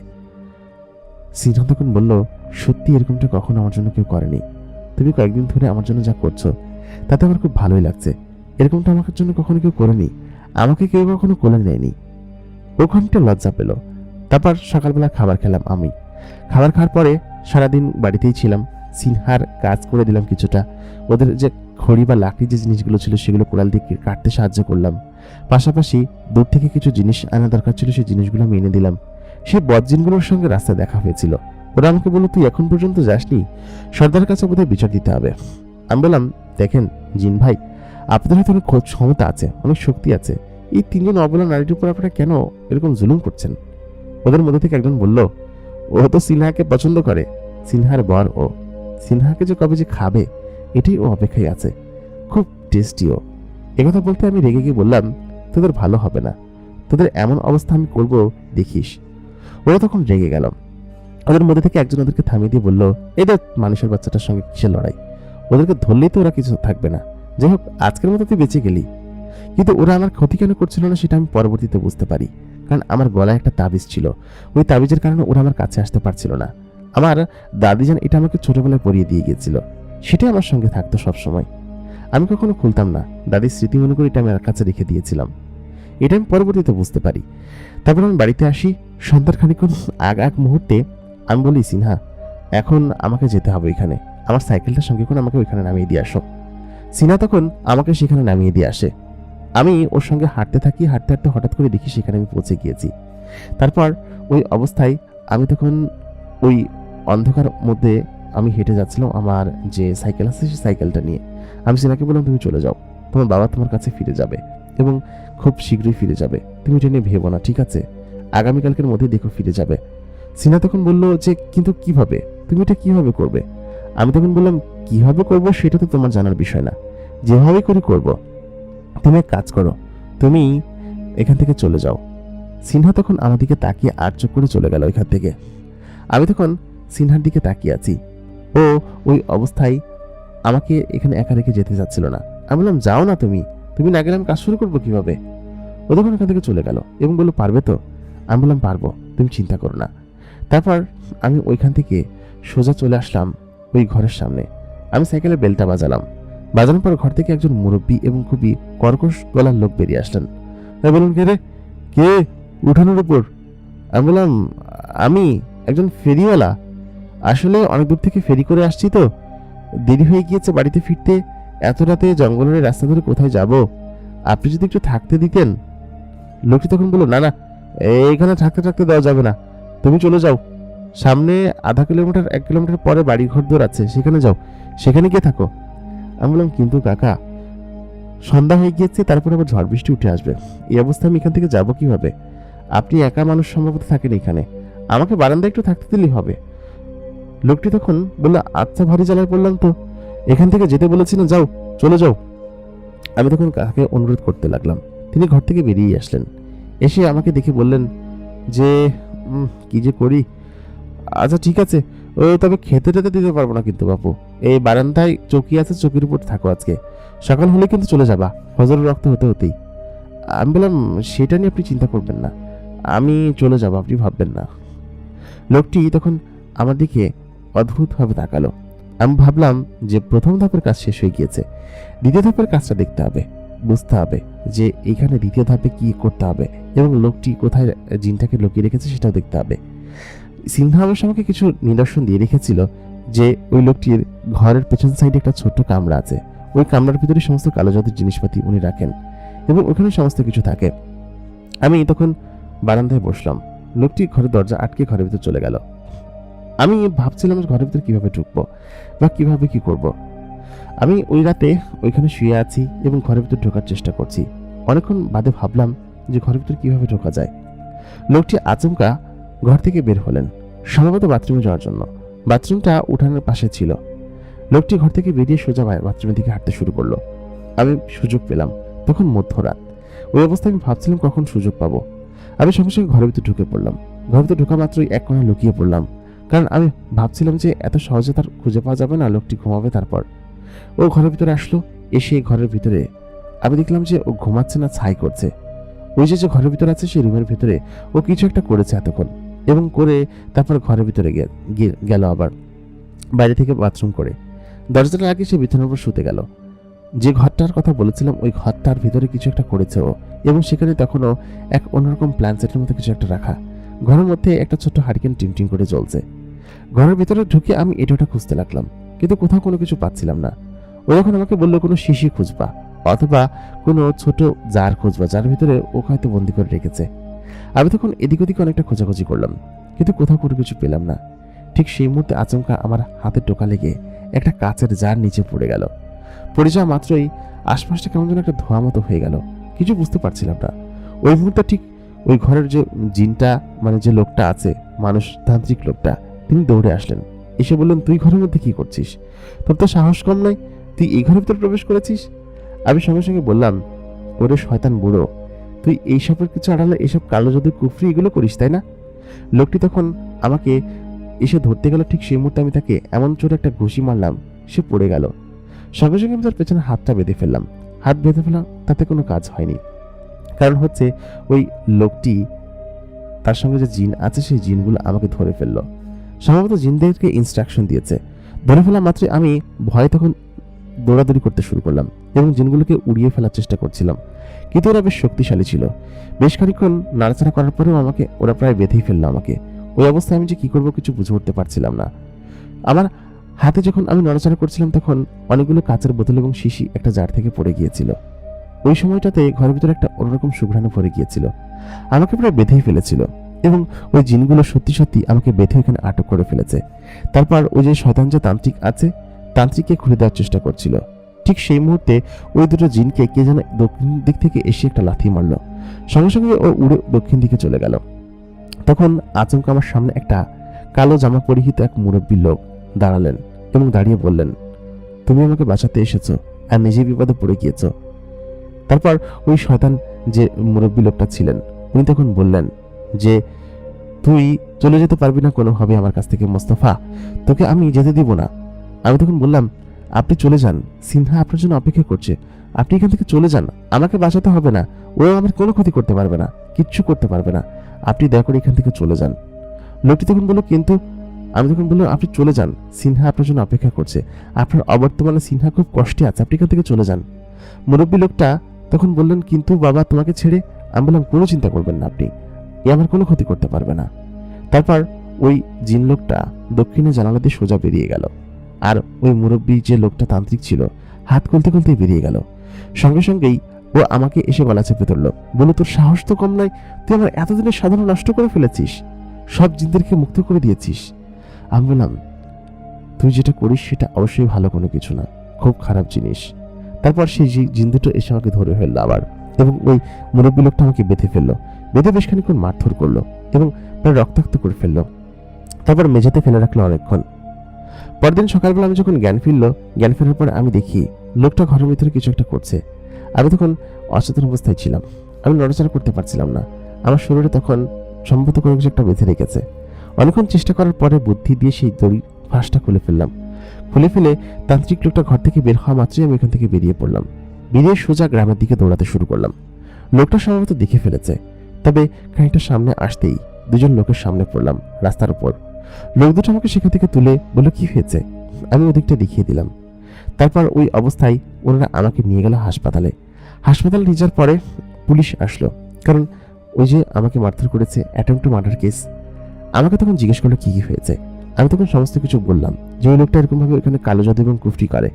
সিনহা তখন বলল, সত্যি এরকমটা কখনো আমার জন্য কেউ করেনি। তুমি কয়েকদিন ধরে আমার জন্য যা করছো তাতে আমার খুব ভালোই লাগছে। এরকমটা আমার জন্য কখনো কেউ করেনি, আমাকে কেউ কখনো কোলে নেয়নি। ওখানটা লজ্জা পেল। তারপর সকালবেলা খাবার খেলাম আমি। খাবার খাওয়ার পরে সারাদিন বাড়িতেই ছিলাম। সিনহার কাজ করে দিলাম কিছুটা, ওদের যে খড়ি বা লাকড়ি যে জিনিসগুলো ছিল সেগুলো কোড়াল দিয়ে কাটতে সাহায্য করলাম। পাশাপাশি দূর থেকে কিছু জিনিস আনা দরকার ছিল, সেই জিনিসগুলো আমি এনে দিলাম। সেই বদজিনগুলোর সঙ্গে রাস্তায় দেখা হয়েছিল, ওরা আমাকে বললো, তুই এখন পর্যন্ত যাসনি, সর্দারের কাছে বোধহয় বিচার দিতে হবে। আমি বললাম, দেখেন জিন ভাই, আপনাদের হয়তো অনেক ক্ষমতা আছে, অনেক শক্তি আছে, এই তিনজন অবলা নারীর উপর আপনারা কেন এরকম জুলুম করছেন? ওদের মধ্যে থেকে একজন বলল, ও তো সিনহাকে পছন্দ করে, সিনহার বর ও, সিনহাকে যে কবে যে খাবে এটাই ও অপেক্ষায় আছে, খুব টেস্টিও। একথা বলতে আমি রেগে গিয়ে বললাম, তোদের ভালো হবে না, তোদের এমন অবস্থা আমি করব দেখিস। ওরা তখন রেগে গেল। ওদের মধ্যে থেকে একজন ওদেরকে থামিয়ে দিয়ে বলল, এই দেখ মানুষের বাচ্চাটার সঙ্গে কিসের লড়াই, ওদেরকে ধরলেই তো ওরা কিছু থাকবে না, যাই হোক আজকের মতো তুই বেঁচে গেলি। কিন্তু ওরা আমার ক্ষতি কেন করছিল না সেটা আমি পরবর্তীতে বুঝতে পারি, কারণ আমার গলায় একটা তাবিজ ছিল, ওই তাবিজের কারণে ওরা আমার কাছে আসতে পারছিল না। আমার দাদিজান এটা আমাকে ছোটবেলায় পরিয়ে দিয়ে গিয়েছিল, সেটাই আমার সঙ্গে থাকতো সবসময়, আমি কখনো খুলতাম না, দাদির স্মৃতি মনে করে এটা আমি আমার কাছে রেখে দিয়েছিলাম, এটা আমি পরবর্তীতে বুঝতে পারি। তারপর আমি বাড়িতে আসি, সন্ধ্যার খানিকক্ষণ আগ মুহূর্তে আমি বলি, সিনহা এখন আমাকে যেতে হবে ওইখানে, আমার সাইকেলটার সঙ্গে করে আমাকে ওইখানে নামিয়ে দিয়ে আসো। সিনহা তখন আমাকে সেখানে নামিয়ে দিয়ে আসে। আমি ওর সঙ্গে হাঁটতে থাকি, হাঁটতে হাঁটতে হঠাৎ করে দেখি সেখানে আমি পৌঁছে গিয়েছি। তারপর ওই অবস্থায় আমি তখন ওই অন্ধকার মধ্যে আমি হেঁটে যাচ্ছিলাম আমার যে সাইকেল আছে সেই সাইকেলটা নিয়ে। আমি সিনহাকে বললাম, তুমি চলে যাও, তোমার বাবা তোমার কাছে ফিরে যাবে এবং খুব শীঘ্রই ফিরে যাবে, তুমি এটা নিয়ে ভেবো না, ঠিক আছে, আগামীকালকের মধ্যে দেখো ফিরে যাবে। সিনহা তখন বলল যে, কিন্তু কিভাবে, তুমি এটা কিভাবে করবে? আমি তখন বললাম, কিভাবে করবো সেটা তো তোমার জানার বিষয় না, যেভাবে করি করবো, তুমি এক কাজ করো, তুমি এখান থেকে চলে যাও। সিনহা তখন আমার দিকে তাকিয়ে আর চোখ করে চলে গেল এখান থেকে। আমি তখন সিনহার দিকে তাকিয়ে আছি, ও ওই অবস্থায় আমাকে এখানে একা রেখে যেতে চাচ্ছিল না। আমি বললাম, যাও না, তুমি না গেলে আমি কাজ শুরু করবো কিভাবে? ও তখন এখান থেকে চলে গেল এবং বললো, পারবে তো? আমি বললাম, পারবো, তুমি চিন্তা করো না। তারপর আমি ওইখান থেকে সোজা চলে আসলাম ওই ঘরের সামনে। আমি সাইকেলের বেলটা বাজানোর পর ঘর থেকে একজন মুরব্বী এবং খুবই কর্কশ গলার লোক বেরিয়ে আসলেন। বলুন, কে রে, কে উঠানোর উপর? আমি বললাম, আমি একজন ফেরিওয়ালা, আসলে অনেক দূর থেকে ফেরি করে আসছি তো, দেরি হয়ে গিয়েছে বাড়িতে ফিরতে, এত রাতে জঙ্গলের রাস্তা ধরে কোথায় যাব, আপনি যদি একটু থাকতে দিতেন। লোকটি তখন বলল, না না, এইখানে থাকতে দেওয়া যাবে না, তুমি চলে যাও, সামনে আধা কিলোমিটার 1 কিলোমিটার পরে বাড়ি ঘর দূর আছে, সেখানে যাও, সেখানে গিয়ে থাকো। আমি বললাম, কিন্তু কাকা সন্ধ্যা হয়ে গিয়েছে, তারপর আবার ঝড় বৃষ্টি উঠে আসবে, এই অবস্থায় আমি এখান থেকে যাবো কিভাবে? আপনি একা মানুষ সম্ভবত থাকেন এখানে, আমাকে বারান্দায় একটু থাকতে দিলেই হবে। লোকটি তখন বলল, আচ্ছা ভারী জ্বালায় পড়লাম তো, এখান থেকে যেতে বলেছি না, যাও, চলে যাও। আমি তখন কাকাকে অনুরোধ করতে লাগলাম। তিনি ঘর থেকে বেরিয়ে আসলেন, এসে আমাকে দেখে বললেন যে, কি যে করি, আচ্ছা ঠিক আছে, তবে খেতে টেতে দিতে পারবো না কিন্তু বাপু, এই বারান্দায় চৌকি আছে, চৌকির উপর থাকো, আজকে সকাল হলে কিন্তু চলে যাবা, ফজরের রক্ত হতে হতেই। আমি বললাম, সেটা নিয়ে আপনি চিন্তা করবেন না, আমি চলে যাবো, আপনি ভাববেন না। লোকটি তখন আমার দিকে অদ্ভুতভাবে তাকালো। আমি ভাবলাম যে প্রথম ধাপের কাজ শেষ হয়ে গিয়েছে, দ্বিতীয় ধাপের কাজটা দেখতে হবে, বুঝতে হবে যে এইখানে দ্বিতীয় ধাপে কি করতে হবে এবং লোকটি কোথায় জিনটাকে লুকিয়ে রেখেছে সেটাও দেখতে হবে। সিনহা অবশ্য আমাকে কিছু নিদর্শন দিয়ে রেখেছিল যে ওই লোকটির ঘরের পেছন সাইডে একটা ছোট্ট কামরা আছে, ওই কামরার ভিতরে সমস্ত কালো জাদুর জিনিসপাতি উনি রাখেন এবং ওখানে সমস্ত কিছু থাকে। আমি তখন বারান্দায় বসলাম, লোকটি ঘরের দরজা আটকে ঘরের ভিতর চলে গেল। আমি ভাবছিলাম ঘরের ভিতর কিভাবে ঢুকবো বা কিভাবে কি করব। আমি ওই রাতে ওইখানে শুয়ে আছি এবং ঘরের ভিতর ঢোকার চেষ্টা করছি। অনেকক্ষণ বাদে ভাবলাম যে ঘরের ভিতর কিভাবে ঢোকা যায়। লোকটি আচমকা ঘর থেকে বের হলেন, সম্ভবত বাথরুমে যাওয়ার জন্য। বাথরুমটা উঠানের পাশে ছিল। লোকটি ঘর থেকে বেরিয়ে সোজা বাথরুমের দিকে হাঁটতে শুরু করলো। আমি সুযোগ পেলাম, তখন মধ্যরাত। ওই অবস্থায় আমি ভাবছিলাম কখন সুযোগ পাবো। আমি সঙ্গে সঙ্গে ঘরের ভিতর ঢুকে পড়লাম। ঘরের ভিতর ঢোকা মাত্রই এক কোণে লুকিয়ে পড়লাম, কারণ আমি ভাবছিলাম যে এত সহজে তার খুঁজে পাওয়া যাবে না, লোকটি ঘুমাবে। তারপর ও ঘরের ভিতরে আসলো। এসে ঘরের ভিতরে আমি দেখলাম যে ও ঘুমাচ্ছে না, ছাই করছে। ওই যে ঘরের ভিতরে আছে সেই রুমের ভিতরে ও কিছু একটা করেছে এতক্ষণ, এবং করে তারপর ঘরের ভিতরে গেল, আবার বাইরে থেকে বাথরুম করে দরজাটা লাগিয়ে সে বিছানার উপর শুতে গেল। যে ঘরটার কথা বলেছিলাম ওই ঘরটার ভিতরে কিছু একটা করেছে ও, এবং সেখানে তখনও এক অন্যরকম প্ল্যানসেটের মতো কিছু একটা রাখা। ঘরের মধ্যে একটা ছোট্ট হারিকেন টিম করে জ্বলছে। ঘরের ভিতরে ঢুকে আমি এটা খুঁজতে লাগলাম, কিন্তু কোথাও কোনো কিছু পাচ্ছিলাম না। ও যখন আমাকে বললো কোনো শিশি খুঁজবা অথবা কোনো ছোট জার খুঁজবা, যার ভিতরে ও হয়তো বন্দি করে রেখেছে। আমি তখন এদিক ওদিকে অনেকটা খোঁজাখুঁজি করলাম, কিন্তু কোথাও কোনো কিছু পেলাম না। ঠিক সেই মুহূর্তে আচমকা আমার হাতে টোকা লেগে একটা কাচের জার নিচে পড়ে গেল। পড়ে যাওয়া মাত্রই আশপাশটা কেমন যেন একটা ধোঁয়া মতো হয়ে গেল, কিছু বুঝতে পারছিলাম না। ওই মুহূর্তে ঠিক ওই ঘরের যে জিনটা, মানে যে লোকটা আছে, মানুষতান্ত্রিক লোকটা, তিনি দৌড়ে আসলেন, এসে বললেন, তুই ঘরের মধ্যে কি করছিস? তোর তো সাহস কম নয়, তুই এই ঘরের ভিতরে প্রবেশ করেছিস? আমি সঙ্গে সঙ্গে বললাম, ওরে শয়তান বুড়ো, তুই এইসবের কিছু আড়ালে এসব কালো জাদু কুফরি এগুলো করিস, তাই না? লোকটি তখন আমাকে এসে ধরতে গেল, ঠিক সেই মুহূর্তে আমি তাকে এমন জোরে একটা ঘুষি মারলাম, সে পড়ে গেল। সঙ্গে সঙ্গে আমি তার পেছনে হাতটা বেঁধে ফেললাম। হাত বেঁধে ফেলা তাতে কোনো কাজ হয়নি, কারণ হচ্ছে ওই লোকটি, তার সঙ্গে যে জিন আছে সেই জিনগুলো আমাকে ধরে ফেললো। সম্ভবত জিনদেরকে ইনস্ট্রাকশন দিয়েছে। ধরে ফেলা মাত্রই আমি ভয়ে তখন দৌড়াদৌড়ি করতে শুরু করলাম এবং জিনগুলোকে উড়িয়ে ফেলার চেষ্টা করছিলাম, কিন্তু ওরা বেশ শক্তিশালী ছিল। বেশ খানিকক্ষণ নাড়াচাড়া করার পরেও আমাকে ওরা প্রায় বেঁধেই ফেললো আমাকে। ওই অবস্থায় আমি যে কি করবো কিছু বুঝে উঠতে পারছিলাম না। আমার হাতে যখন আমি নড়াচড়া করছিলাম তখন অনেকগুলো কাঁচের বোতল এবং শিশি একটা জার থেকে পড়ে গিয়েছিল। ওই সময়টাতে ঘরের ভিতরে একটা অন্যরকম সুঘ্রাণে ভরে গিয়েছিল, আমাকে প্রায় বেঁধেই ফেলেছিল এবং ওই জিনগুলো সত্যি সত্যি আমাকে বেঁধে ওখানে আটক করে ফেলেছে। তারপর ওই যে শয়তান যে তান্ত্রিক আছে, তান্ত্রিককে খুলে দেওয়ার চেষ্টা করছিল। ঠিক সেই মুহূর্তে ওই দুটো জিনকে কে যেন দক্ষিণ দিক থেকে এসে একটা লাথি মারল, সঙ্গে সঙ্গে ও উড়ে দক্ষিণ দিকে চলে গেল। তখন আচমকা আমার সামনে একটা কালো জামা পরিহিত এক মুরব্বী লোক দাঁড়ালেন এবং দাঁড়িয়ে বললেন, তুমি আমাকে বাঁচাতে এসেছো আর নিজে বিপদে পড়ে গিয়েছো। তারপর ওই শয়তান যে মুরব্বী লোকটা ছিলেন উনি তখন বললেন যে, তুই চলে যেতে পারবি না কোনোভাবে আমার কাছ থেকে মোস্তফা, তোকে আমি যেতে দিব না। আমি তখন বললাম, আপনি চলে যান, সিনহা আপনার জন্য অপেক্ষা করছে, আপনি এখান থেকে চলে যান, আমাকে বাঁচাতে হবে না, ও আমার কোনো ক্ষতি করতে পারবে না, কিচ্ছু করতে পারবে না, আপনি দয়া করে এখান থেকে চলে যান। লোকটি তখন বলল, কিন্তু আমি তখন বললাম, আপনি চলে যান, সিনহা আপনার জন্য অপেক্ষা করছে, আপনার অবর্তমানে সিনহা খুব কষ্টে আছে, আপনি এখান থেকে চলে যান। মুরব্বী লোকটা তখন বললেন, কিন্তু বাবা তোমাকে ছেড়ে? আমি বললাম, কোনো চিন্তা করবেন না আপনি, এ আমার কোনো ক্ষতি করতে পারবে না। তারপর ওই জিন লোকটা দক্ষিণে জানালা দিয়ে সোজা বেরিয়ে গেল, আর ওই মুরব্বী যে লোকটা তান্ত্রিক ছিল হাত খুলতে খুলতে বেরিয়ে গেল। সঙ্গে সঙ্গেই ও আমাকে এসে গলা চেপে ধরলো, বলে, তোর সাহস তো কম নয়, তুই আমার এতদিনের সাধনা নষ্ট করে ফেলেছিস, সব জিনদেরকে মুক্ত করে দিয়েছিস। আমি বললাম, তুই যেটা করিস সেটা অবশ্যই ভালো কোনো কিছু না, খুব খারাপ জিনিস। তারপর সেই জিন দুটো এসে আমাকে ধরে ফেললো আবার, এবং ওই মুরব্বী লোকটা আমাকে বেঁধে ফেললো, বেঁধে বেশ খানিকক্ষণ মারধর করলো এবং প্রায় রক্তাক্ত করে ফেললো। তারপর মেঝেতে ফেলে রাখলো অনেকক্ষণ। পরদিন সকালবেলা আমি যখন জ্ঞান ফেরার পর আমি দেখি লোকটা ঘরের ভিতরে কিছু একটা করছে। আমি তখন অচেতন অবস্থায় ছিলাম, আমি নড়াচড়া করতে পারছিলাম না, আমার শরীরে তখন সম্ভবত কোনো কিছু একটা বেঁধে রেখেছে। অনেকক্ষণ চেষ্টা করার পরে বুদ্ধি দিয়ে সেই দড়ির ফাঁসটা খুলে ফেললাম। খুলে ফেলে তান্ত্রিক লোকটা ঘর থেকে বের হওয়া মাত্রই আমি এখান থেকে বেরিয়ে পড়লাম। বেরিয়ে সোজা গ্রামের দিকে দৌড়াতে শুরু করলাম। লোকটা সম্ভবত দেখে ফেলেছে, তবে খানিকটা সামনে আসতেই দুজন লোকের সামনে পড়লাম রাস্তার উপর। লোক দুটো আমাকে সেখান থেকে তুলে বলল, কি হয়েছে? আমি ওদিকটা দেখিয়ে দিলাম। তারপর ওই অবস্থায় ওনারা আমাকে নিয়ে গেল হাসপাতালে। হাসপাতালে নিয়ে যাওয়ার পরে পুলিশ আসলো, কারণ ওই যে আমাকে মারধর করেছে, অ্যাটেম্প টু মার্ডার কেস। আমাকে তখন জিজ্ঞেস করলো কি কি হয়েছে। আমি তখন সমস্ত কিছু বললাম, যে ওই লোকটা এরকম ভাবে ওখানে কালো জাদু এবং কুফরি করে।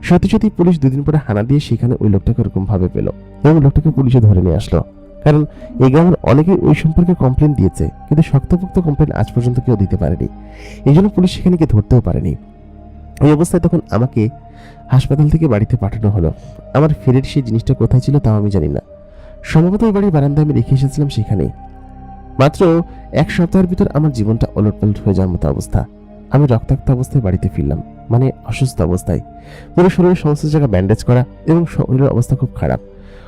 সত্যি সত্যি পুলিশ 2 দিন পরে হানা দিয়ে সেখানে ওই লোকটাকে এরকম ভাবে পেল এবং লোকটাকে পুলিশে ধরে নিয়ে আসলো। কারণ এই গ্রামের অনেকেই ওই সম্পর্কে কমপ্লেন দিয়েছে, কিন্তু শক্তপোক্ত কমপ্লেন আজ পর্যন্ত কেউ দিতে পারেনি, এই জন্য পুলিশ সেখানে গিয়ে ধরতেও পারেনি। ওই অবস্থায় তখন আমাকে হাসপাতাল থেকে বাড়িতে পাঠানো হলো। আমার ফেরের সেই জিনিসটা কোথায় ছিল তাও আমি জানি না, সম্ভবত ওই বাড়ির বারান্দায় আমি রেখে এসেছিলাম সেখানেই। মাত্র 1 সপ্তাহের ভিতর আমার জীবনটা ওলটপালট হয়ে যাওয়ার মতো অবস্থা। আমি রক্তাক্ত অবস্থায় বাড়িতে ফিরলাম, মানে অসুস্থ অবস্থায়, পুরো শরীরের সমস্ত জায়গা ব্যান্ডেজ করা এবং শরীরের অবস্থা খুব খারাপ।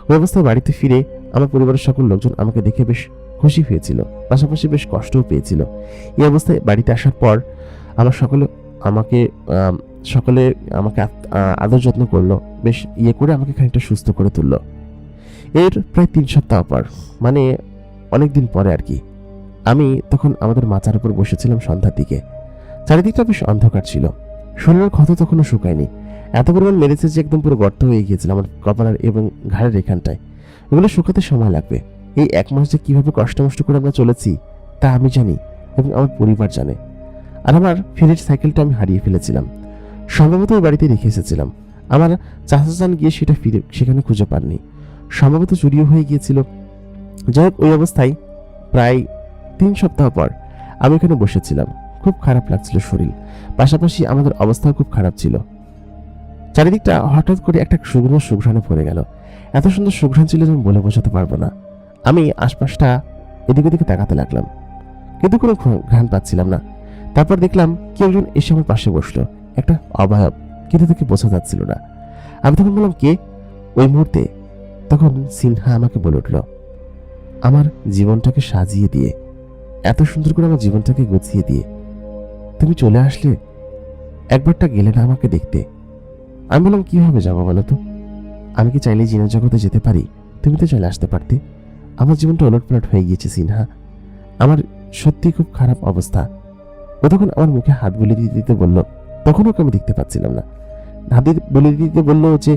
ওই অবস্থায় বাড়িতে ফিরে আমার পরিবারের সকল লোকজন আমাকে দেখে বেশ খুশি হয়েছিল, পাশাপাশি বেশ কষ্টও পেয়েছিল। এই অবস্থায় বাড়িতে আসার পর আমার সকলে আমাকে আদর যত্ন করলো, বেশ করে আমাকে খানিকটা সুস্থ করে তুললো। এর প্রায় 3 সপ্তাহ পর, মানে অনেকদিন পরে আর কি, আমি তখন আমাদের মাচার উপর বসেছিলাম সন্ধ্যার দিকে। চারিদিকটা বেশ অন্ধকার ছিল, শরীরের ক্ষত তখনও শুকায়নি, এত পরিমাণ মেরেছে যে একদম পুরো গর্ত হয়ে গিয়েছিল আমার কপালের এবং ঘাড়ের এখানটায়। এগুলো শুকাতে সময় লাগবে। এই 1 মাস যে কিভাবে কষ্ট করে আমরা চলেছি তা আমি জানি এবং আমার পরিবার জানে। আর আমার ফেরির সাইকেলটা আমি হারিয়ে ফেলেছিলাম, সম্ভবত ওই বাড়িতে রেখে এসেছিলাম। আমার চাচা যান গিয়ে সেটা সেখানে খুঁজে পাননি, সম্ভবত চুরিও হয়ে গিয়েছিল। যাই হোক, ওই অবস্থায় প্রায় 3 সপ্তাহ পর আমি এখানে বসেছিলাম, খুব খারাপ লাগছিল শরীর, পাশাপাশি আমাদের অবস্থাও খুব খারাপ ছিল। চারিদিকটা হঠাৎ করে একটা শুকনো সুঘ্রাণে ভরে গেল। এত সুন্দর সুঘ্রাণ ছিল যে আমি বলে বোঝাতে পারবো না। আমি আশপাশটা এদিক ওদিকে তাকাতে লাগলাম, কিন্তু কোনো ঘ্রাণ পাচ্ছিলাম না। তারপর দেখলাম কেউ একজন এসে আমার পাশে বসলো, একটা অবয়ব, কিন্তু তাকে বোঝা যাচ্ছিল না। আমি তখন বললাম, কে? ওই মুহূর্তে তখন সিনহা আমাকে বলে উঠল, আমার জীবনটাকে সাজিয়ে দিয়ে, এত সুন্দর করে আমার জীবনটাকে গুছিয়ে দিয়ে তুমি চলে আসলে, একবারটা গেলে না আমাকে দেখতে? আমি বললাম, কিভাবে যাবো বলো তো? আমি কি চাইলে জিনের জগতে যেতে পারি? তুমি তো চলে আসতে পারতে। আমার জীবনটা ওলটপালট হয়ে গিয়েছে সিনহা, আমার সত্যি খুব খারাপ অবস্থা। ও তখন আমার মুখে হাত বুলিয়ে দিতে দিতে বলল, তখন ওকে আমি দেখতে পাচ্ছিলাম না, হাত বুলিয়ে দিতে বললো যে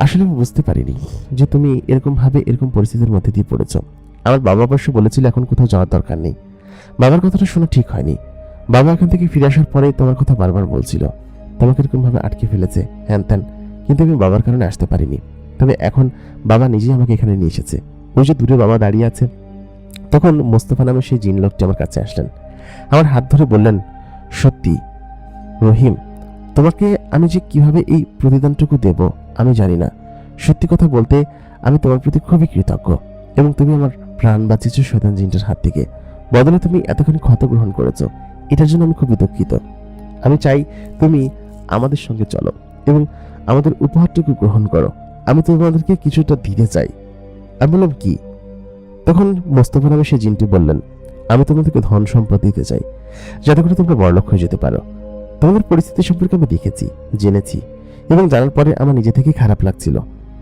আসলে আমি বুঝতে পারিনি যে তুমি এরকম ভাবে এরকম পরিস্থিতির মধ্যে দিয়ে পড়েছো। আমার বাবা অবশ্য বলেছিল এখন কোথাও যাওয়ার দরকার নেই। বাবার কথাটা শোনা ঠিক হয়নি। বাবা এখান থেকে ফিরে আসার পরে তোমার কথা বারবার বলছিল, তোমাকে এরকম ভাবে আটকে ফেলেছে, হ্যান ত্যান, কিন্তু আমি বাবার কারণে আসতে পারিনি। তবে এখন বাবা নিজেই আমাকে এখানে নিয়ে এসেছে। ওই যে দূরে বাবা দাঁড়িয়ে আছে। তখন মোস্তফা নামে সেই জিন লোকটি আমার কাছে আসলেন, আমার হাত ধরে বললেন, সত্যি রহিম, তোমাকে আমি যে কিভাবে এই প্রতিদানটুকু দেব আমি জানি না। সত্যি কথা বলতে আমি তোমার প্রতি খুবই কৃতজ্ঞ, এবং তুমি আমার প্রাণ বাঁচিয়েছো শয়তান জিনটার হাত থেকে। বদলে তুমি এতখানি ক্ষত গ্রহণ করেছো, এটার জন্য আমি খুবই দুঃখিত। আমি চাই তুমি আমাদের সঙ্গে চলো এবং আমাদের উপহারটুকু গ্রহণ করো। আমি তোমাদেরকে কিছুটা দিতে চাই। আমি বললাম, কি? তখন মোস্তফা নামে সেই জিনটি বললেন, আমি তোমাদেরকে ধন সম্পদ দিতে চাই, যাতে করে তোমরা বড়লোক হয়ে যেতে পারো। তোমাদের পরিস্থিতি সম্পর্কে আমি দেখেছি, জেনেছি, এবং জানার পরে আমার নিজে থেকে খারাপ লাগছিল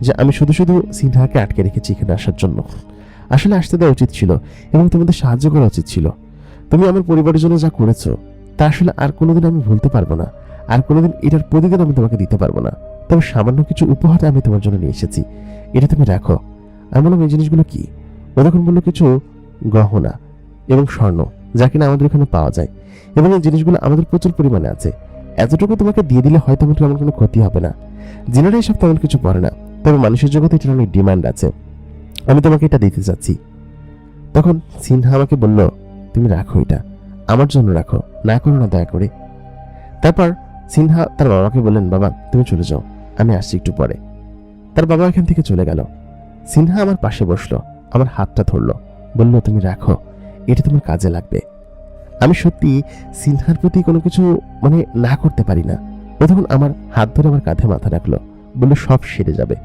যে আমি শুধু শুধু সিনহাকে আটকে রেখেছি এখানে আসার জন্য। আসলে আসতে দেওয়া উচিত ছিল এবং তোমাদের সাহায্য করা উচিত ছিল। তুমি আমার পরিবারের জন্য যা করেছো তা আসলে আর কোনোদিন আমি ভুলতে পারবো না, আর কোনোদিন এটার প্রতিদান আমি তোমাকে দিতে পারবো না। তবে সামান্য কিছু উপহার আমি তোমার জন্য নিয়ে এসেছি, এটা তুমি রাখো। আমি বললাম, এই জিনিসগুলো কি? ও তখন বললো, কিছু গহনা এবং স্বর্ণ, যা কিনা আমাদের এখানে পাওয়া যায়, এবং এই জিনিসগুলো আমাদের প্রচুর পরিমাণে আছে। এতটুকু তোমাকে দিয়ে দিলে হয়তো আমার তেমন কোনো ক্ষতি হবে না। জিনারা এসব তেমন কিছু পড়ে না, তবে মানুষের জগতে এটার অনেক ডিমান্ড আছে। আমি তোমাকে এটা দিতে চাচ্ছি। তখন সিনহা আমাকে বলল, তুমি রাখো, এটা আমার জন্য রাখো, না করো না দয়া করে। তারপর সিনহা তার বাবাকে বললেন, বাবা তুমি চলে যাও, আমি আসছি একটু পরে। তার বাবা এখান থেকে চলে গেল। সিনহা আমার পাশে বসলো, আমার হাতটা ধরলো, বলল, তুমি রাখো, এটা তোমার কাজে লাগবে। আমি সত্যি সিনহার প্রতি কোনো কিছু না করতে পারি না। ও তখন আমার হাত ধরে আমার কাঁধে মাথা রাখলো, বললো, সব সেরে যাবে,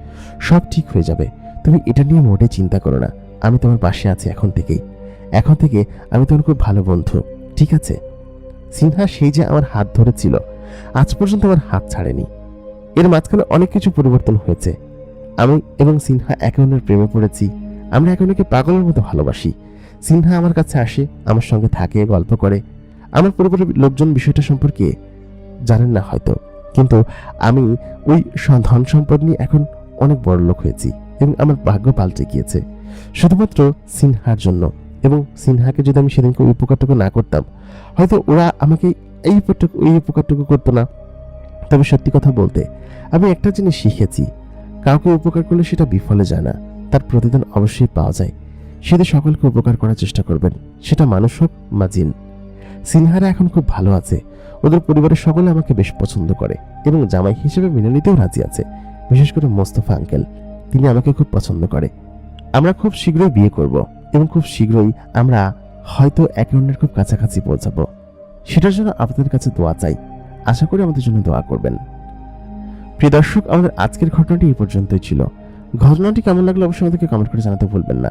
সব ঠিক হয়ে যাবে, তুমি এটা নিয়ে মোটে চিন্তা করো না, আমি তোমার পাশে আছি এখন থেকেই। এখন থেকে আমি তোমার খুব ভালো বন্ধু, ঠিক আছে? সিনহা সেই যে আমার হাত ধরেছিল, আজ পর্যন্ত আমার হাত ছাড়েনি। এর মাঝখানে অনেক কিছু পরিবর্তন হয়েছে। আমি এবং সিনহা একে অন্যের প্রেমে পড়েছি। আমরা একে অন্যকে পাগলের মতো ভালোবাসি। সিনহা আমার কাছে আসে, আমার সঙ্গে থাকে, গল্প করে। আমার পরিবারের লোকজন বিষয়টা সম্পর্কে জানেন না হয়তো, কিন্তু আমি ওই ধন সম্পদ নিয়ে এখন অনেক বড় লোক হয়েছি এবং আমার ভাগ্য পাল্টে গিয়েছে শুধুমাত্র সিনহার জন্য। এবং সিনহাকে যদি আমি সেদিনকে ওই উপকারটুকু না করতাম, হয়তো ওরা আমাকে এই উপকারটুকু করতো না। তবে সত্যি কথা বলতে আমি একটা জিনিস শিখেছি, কাউকে উপকার করলে সেটা বিফলে যায় না, তার প্রতিদান অবশ্যই পাওয়া যায়। সেটা সকলকে উপকার করার চেষ্টা করবেন, সেটা মানুষ হোক বা জিন। সিনহারা এখন খুব ভালো আছে, ওদের পরিবারের সকলে আমাকে বেশ পছন্দ করে এবং জামাই হিসেবে মেনে নিতেও রাজি আছে। বিশেষ করে মোস্তফা আঙ্কেল, তিনি আমাকে খুব পছন্দ করে। আমরা খুব শীঘ্রই বিয়ে করব এবং খুব শীঘ্রই আমরা হয়তো একে অন্যের খুব কাছাকাছি পৌঁছাবো। সেটার জন্য আপনাদের কাছে দোয়া চাই, আশা করি আমাদের জন্য দোয়া করবেন। প্রিয় দর্শক, আমাদের আজকের ঘটনাটি এই পর্যন্তই ছিল। ঘটনাটি কেমন লাগলো অবশ্যই আমাদেরকে কমেন্ট করে জানাতে ভুলবেন না।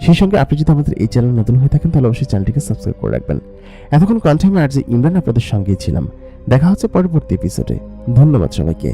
সেই সঙ্গে আপনি যদি আমাদের এই চ্যানেল নতুন হয়ে থাকেন তাহলে অবশ্যই চ্যানেলটিকে সাবস্ক্রাইব করে রাখবেন। এতক্ষণ কন্টেন্ট আর যে ইমরান আপনাদের সঙ্গেই ছিলাম। দেখা হচ্ছে পরবর্তী এপিসোডে। ধন্যবাদ সবাইকে।